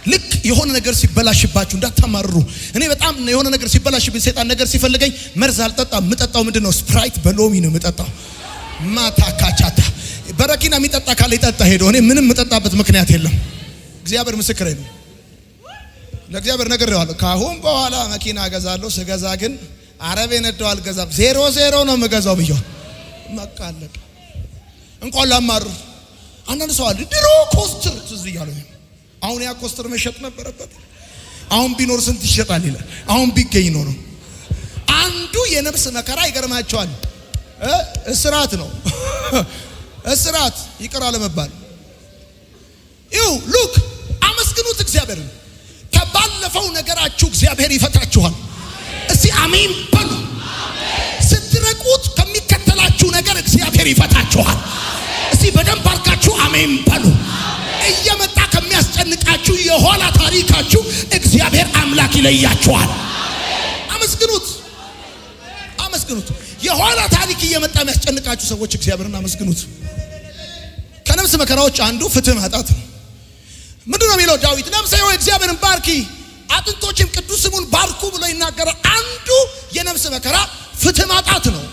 ልክ የሆነ ነገር ሲበላሽባችሁ እንዳታማርሩ። እኔ በጣም የሆነ ነገር ሲበላሽብኝ ሰይጣን ነገር ሲፈልገኝ መርዝ አልጠጣም። የምጠጣው ምንድነው? ስፕራይት በሎሚ ነው የምጠጣው። ማታ ካቻታ በረኪና የሚጠጣ ካለ ይጠጣ ሄዶ እኔ ምንም የምጠጣበት ምክንያት የለም። እግዚአብሔር ምስክሬ ነው። ለእግዚአብሔር ነግሬዋለሁ። ካሁን በኋላ መኪና እገዛለሁ። ስገዛ ግን አረቤ ነደው አልገዛም። 00 ነው የምገዛው ብዬ መቃለቅ እንኳን ላማር። አንዳንድ ሰው አለ ድሮ ኮስተር ትዝ እያለኝ አሁን ያ ኮስተር መሸጥ ነበረበት። አሁን ቢኖር ስንት ይሸጣል ይላል። አሁን ቢገኝ ነው። አንዱ የነፍስ መከራ ይገርማቸዋል። እስራት ነው። እስራት ይቅር አለመባል። ሉክ አመስግኑት እግዚአብሔርን። ከባለፈው ነገራችሁ እግዚአብሔር ይፈታችኋል። እስቲ አሜን በሉ። ስትረቁት ከሚከተላችሁ ነገር እግዚአብሔር ይፈታችኋል። እስቲ በደንብ አርጋችሁ አሜን በሉ። እየመጣ ከሚያስጨንቃችሁ የኋላ ታሪካችሁ እግዚአብሔር አምላክ ይለያችኋል። አመስግኑት። የኋላ ታሪክ እየመጣ የሚያስጨንቃችሁ ሰዎች እግዚአብሔርን አመስግኑት። ከነፍስ መከራዎች አንዱ ፍትህ ማጣት ነው። ምንድነው የሚለው ዳዊት? ነፍሴ ሆይ እግዚአብሔርን ባርኪ፣ አጥንቶችም ቅዱስ ስሙን ባርኩ ብሎ ይናገራል። አንዱ የነፍስ መከራ ፍትህ ማጣት ነው።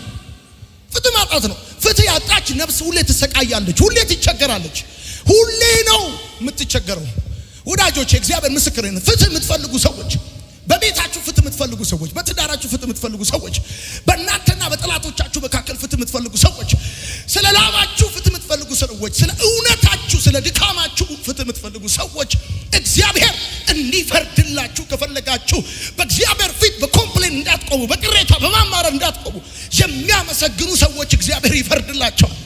ፍትህ ማጣት ነው። ፍትህ ያጣች ነፍስ ሁሌ ትሰቃያለች፣ ሁሌ ትቸገራለች። ሁሌ ነው የምትቸገረው። ወዳጆች እግዚአብሔር ምስክሬ ነው። ፍትህ የምትፈልጉ ሰዎች፣ በቤታችሁ ፍትህ የምትፈልጉ ሰዎች፣ በትዳራችሁ ፍትህ የምትፈልጉ ሰዎች፣ በእናንተና በጠላቶቻችሁ መካከል ፍትህ የምትፈልጉ ሰዎች፣ ስለ ላባችሁ ፍትህ የምትፈልጉ ሰዎች፣ ስለ እውነታችሁ ስለ ድካማችሁ ፍትህ የምትፈልጉ ሰዎች እግዚአብሔር እንዲፈርድላችሁ ከፈለጋችሁ በእግዚአብሔር ፊት በኮምፕሌን እንዳትቆሙ፣ በቅሬታ በማማረር እንዳትቆሙ የሚያመሰግኑ ሰዎች እግዚአብሔር ይፈርድላቸዋል።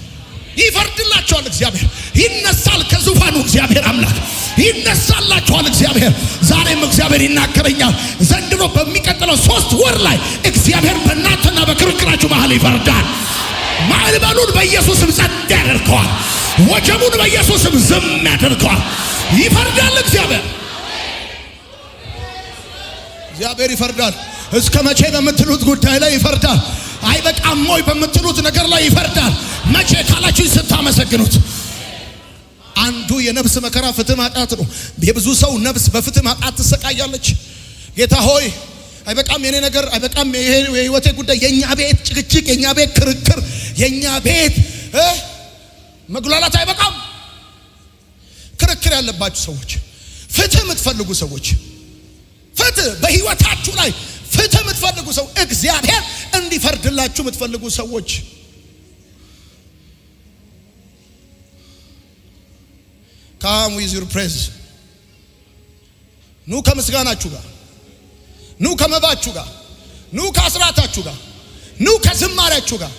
ይፈርድላቸዋል። እግዚአብሔር ይነሳል ከዙፋኑ። እግዚአብሔር አምላክ ይነሳላቸዋል። እግዚአብሔር ዛሬም እግዚአብሔር ይናገረኛል። ዘንድሮ በሚቀጥለው 3 ወር ላይ እግዚአብሔር በእናንተና በክርክራችሁ መሃል ይፈርዳል። ማዕበሉን በኢየሱስም ጸጥ ያደርገዋል። ወጀቡን በኢየሱስም ዝም ያደርገዋል። ይፈርዳል። እግዚአብሔር ይፈርዳል። እስከ መቼ በምትሉት ጉዳይ ላይ ይፈርዳል። አይበቃም ወይ በምትሉት ነገር ላይ ይፈርዳል። መቼ ካላችሁ ስታመሰግኑት። አንዱ የነፍስ መከራ ፍትህ ማጣት ነው። የብዙ ሰው ነፍስ በፍትህ ማጣት ትሰቃያለች። ጌታ ሆይ አይበቃም የኔ ነገር፣ አይበቃም ይሄ የህይወቴ ጉዳይ፣ የኛ ቤት ጭቅጭቅ፣ የኛ ቤት ክርክር፣ የኛ ቤት መጉላላት አይበቃም። ክርክር ያለባችሁ ሰዎች፣ ፍትህ የምትፈልጉ ሰዎች፣ ፍትህ በህይወታችሁ ላይ ፍትህ የምትፈልጉ ሰው፣ እግዚአብሔር እንዲፈርድላችሁ የምትፈልጉ ሰዎች come with your praise። ኑ ከምስጋናችሁ ጋር፣ ኑ ከመባችሁ ጋር፣ ኑ ከአስራታችሁ ጋር፣ ኑ ከዝማሬያችሁ ጋር።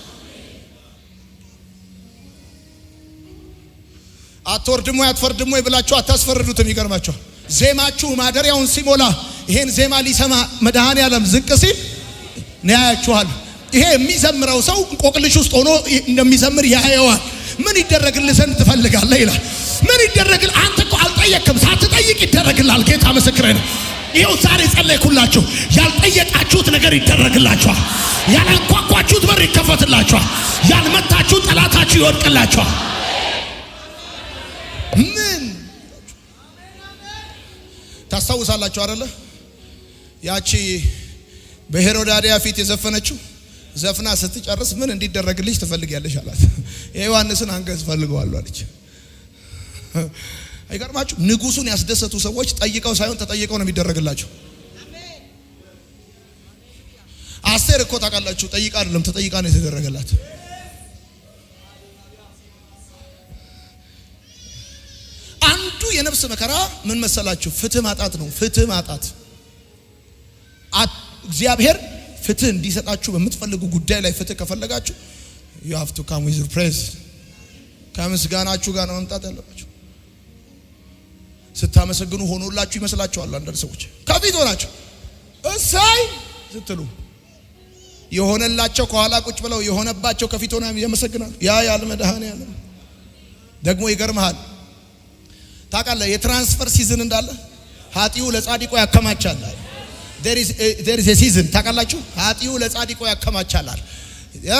አትወርድም ወይ አትፈርድም ወይ ብላችሁ አታስፈርዱትም። ይገርማችኋል። ዜማችሁ ማደሪያውን ሲሞላ ይሄን ዜማ ሊሰማ መድኃኔዓለም ዝቅ ሲል ያያችኋል። ይሄ የሚዘምረው ሰው እንቆቅልሽ ውስጥ ሆኖ እንደሚዘምር ያየዋል። ምን ይደረግልህ ዘንድ ትፈልጋለህ ይላል። ምን ይደረግል? አንተ እኮ አልጠየቅም፣ ሳትጠይቅ ይደረግልሃል። ጌታ ምስክሬ ነው። ይኸው ዛሬ ጸለይኩላችሁ። ያልጠየቃችሁት ነገር ይደረግላችኋል። ያላንኳኳችሁት በር ይከፈትላችኋል። ያልመታችሁት ጠላታችሁ ይወድቅላችኋል። ምን ታስታውሳላችሁ አይደለ? ያቺ በሄሮዳዲያ ፊት የዘፈነችው ዘፍና ስትጨርስ ምን እንዲደረግልሽ ትፈልጊያለሽ አላት። የዮሐንስን አንገት ፈልገዋለሁ አለች። አይገርማችሁ? ንጉሱን ያስደሰቱ ሰዎች ጠይቀው ሳይሆን ተጠይቀው ነው የሚደረግላቸው። አስቴር እኮ ታውቃላችሁ፣ ጠይቃ አይደለም ተጠይቃ ነው የተደረገላት። አንዱ የነፍስ መከራ ምን መሰላችሁ? ፍትህ ማጣት ነው። ፍትህ ማጣት። እግዚአብሔር ፍትህ እንዲሰጣችሁ በምትፈልጉ ጉዳይ ላይ ፍትህ ከፈለጋችሁ you have to come with your praise። ከምስጋናችሁ ጋር ነው መምጣት ያለባችሁ። ስታመሰግኑ ሆኖላችሁ ይመስላችኋል። አንዳንድ ሰዎች ከፊት ሆናችሁ እሳይ ስትሉ የሆነላቸው ከኋላ ቁጭ ብለው የሆነባቸው ከፊት ሆነው ያመሰግናሉ። ያ ያለ መድኃኔዓለም ደግሞ ይገርምሃል። ታውቃለህ የትራንስፈር ሲዝን እንዳለ ኃጢኡ ለጻድቁ ያከማቻል። there is a season ታውቃላችሁ። ኃጢኡ ለጻድቁ ያከማቻል። ያ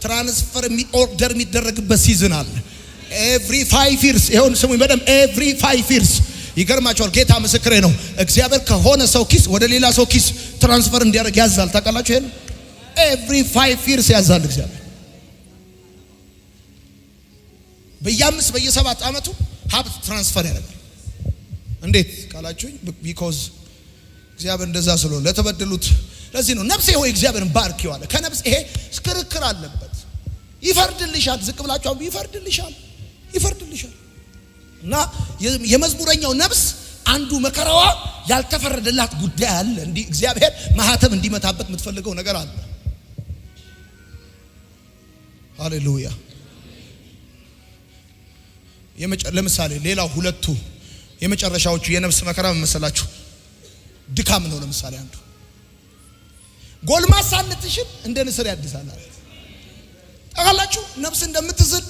ትራንስፈር ኦርደር የሚደረግበት ሲዝን አለ። every 5 years ይሁን ስሙኝ በደም every 5 years ይገርማችኋል። ጌታ ምስክሬ ነው። እግዚአብሔር ከሆነ ሰው ኪስ ወደ ሌላ ሰው ኪስ ትራንስፈር እንዲያደርግ ያዛል። ታውቃላችሁ ይሄን every 5 years ያዛል እግዚአብሔር። በየ5 በየ7 ዓመቱ ሀብት ትራንስፈር ያደርጋል። እንዴት ካላችሁኝ because እግዚአብሔር እንደዛ ስለሆነ ለተበደሉት። ለዚህ ነው ነፍሴ ሆይ እግዚአብሔርን ባርኪው አለ። ከነፍስ ይሄ ክርክር አለበት። ይፈርድልሻል። ዝቅ ብላችሁ ይፈርድልሻል። እና የመዝሙረኛው ነፍስ አንዱ መከራዋ ያልተፈረደላት ጉዳይ አለ። እንዲህ እግዚአብሔር ማህተም እንዲመታበት የምትፈልገው ነገር አለ። ሃሌሉያ። ለምሳሌ ሌላው ሁለቱ የመጨረሻዎቹ የነፍስ መከራ መሰላችሁ ድካም ነው። ለምሳሌ አንዱ ጎልማሳነትሽን እንደ ንስር ያድሳል አለ። ታውቃላችሁ ነፍስ እንደምትዝል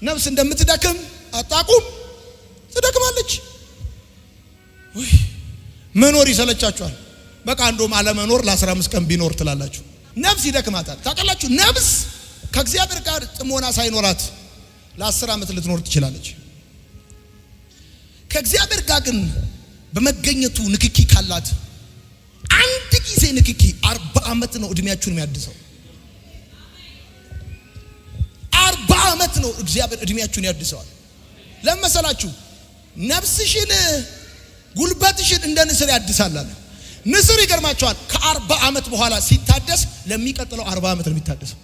ነፍስ እንደምትደክም አጣቁም። ትደክማለች። መኖር ይሰለቻችኋል። በቃ እንደውም አለመኖር ለ15 ቀን ቢኖር ትላላችሁ። ነፍስ ይደክማታል። ታውቃላችሁ ነፍስ ከእግዚአብሔር ጋር ጥሞና ሳይኖራት ለ10 ዓመት ልትኖር ትችላለች። ከእግዚአብሔር ጋር ግን በመገኘቱ ንክኪ ካላት አንድ ጊዜ ንክኪ 40 ዓመት ነው እድሜያችሁን የሚያድሰው። 40 ዓመት ነው እግዚአብሔር እድሜያችሁን ያድሰዋል። ለምሳላችሁ ነፍስሽን ጉልበትሽን እንደ ንስር ያድሳል አለ። ንስር ይገርማቸዋል ከ40 ዓመት በኋላ ሲታደስ ለሚቀጥለው 40 ዓመት ነው የሚታደሰው።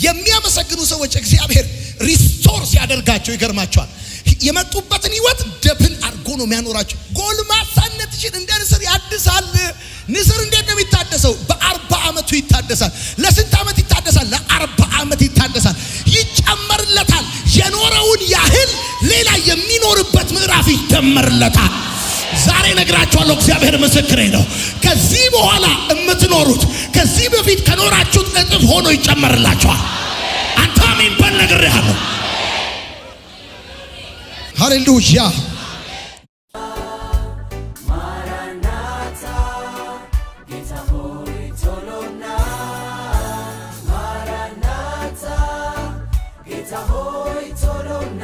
የሚያመሰግኑ ሰዎች እግዚአብሔር ሪስቶር ሲያደርጋቸው ይገርማቸዋል። የመጡበትን ህይወት ደብል አድርጎ ነው የሚያኖራቸው። ጎልማሳነትሽን እንደ ንስር ያድሳል። ንስር እንዴት ነው የሚታደሰው? በ40 ዓመቱ ይታደሳል። ለስንት ዓመት ይታደሳል? ለ40 ዓመት ይታደሳል። ይጨመርለታል። የኖረውን ያህል ሌላ የሚኖርበት ምዕራፍ ይደመርለታል። ዛሬ ነግራችኋለሁ፣ እግዚአብሔር ምስክሬ ነው። ከዚህ በኋላ የምትኖሩት ከዚህ በፊት ከኖራችሁት እጥፍ ሆኖ ይጨመርላችኋል። አንተ አሜን በል ነግሬሃለሁ። ሃሌሉያ። ማራናታ ጌታ ሆይ ቶሎና፣ ማራናታ ጌታ ሆይ ቶሎና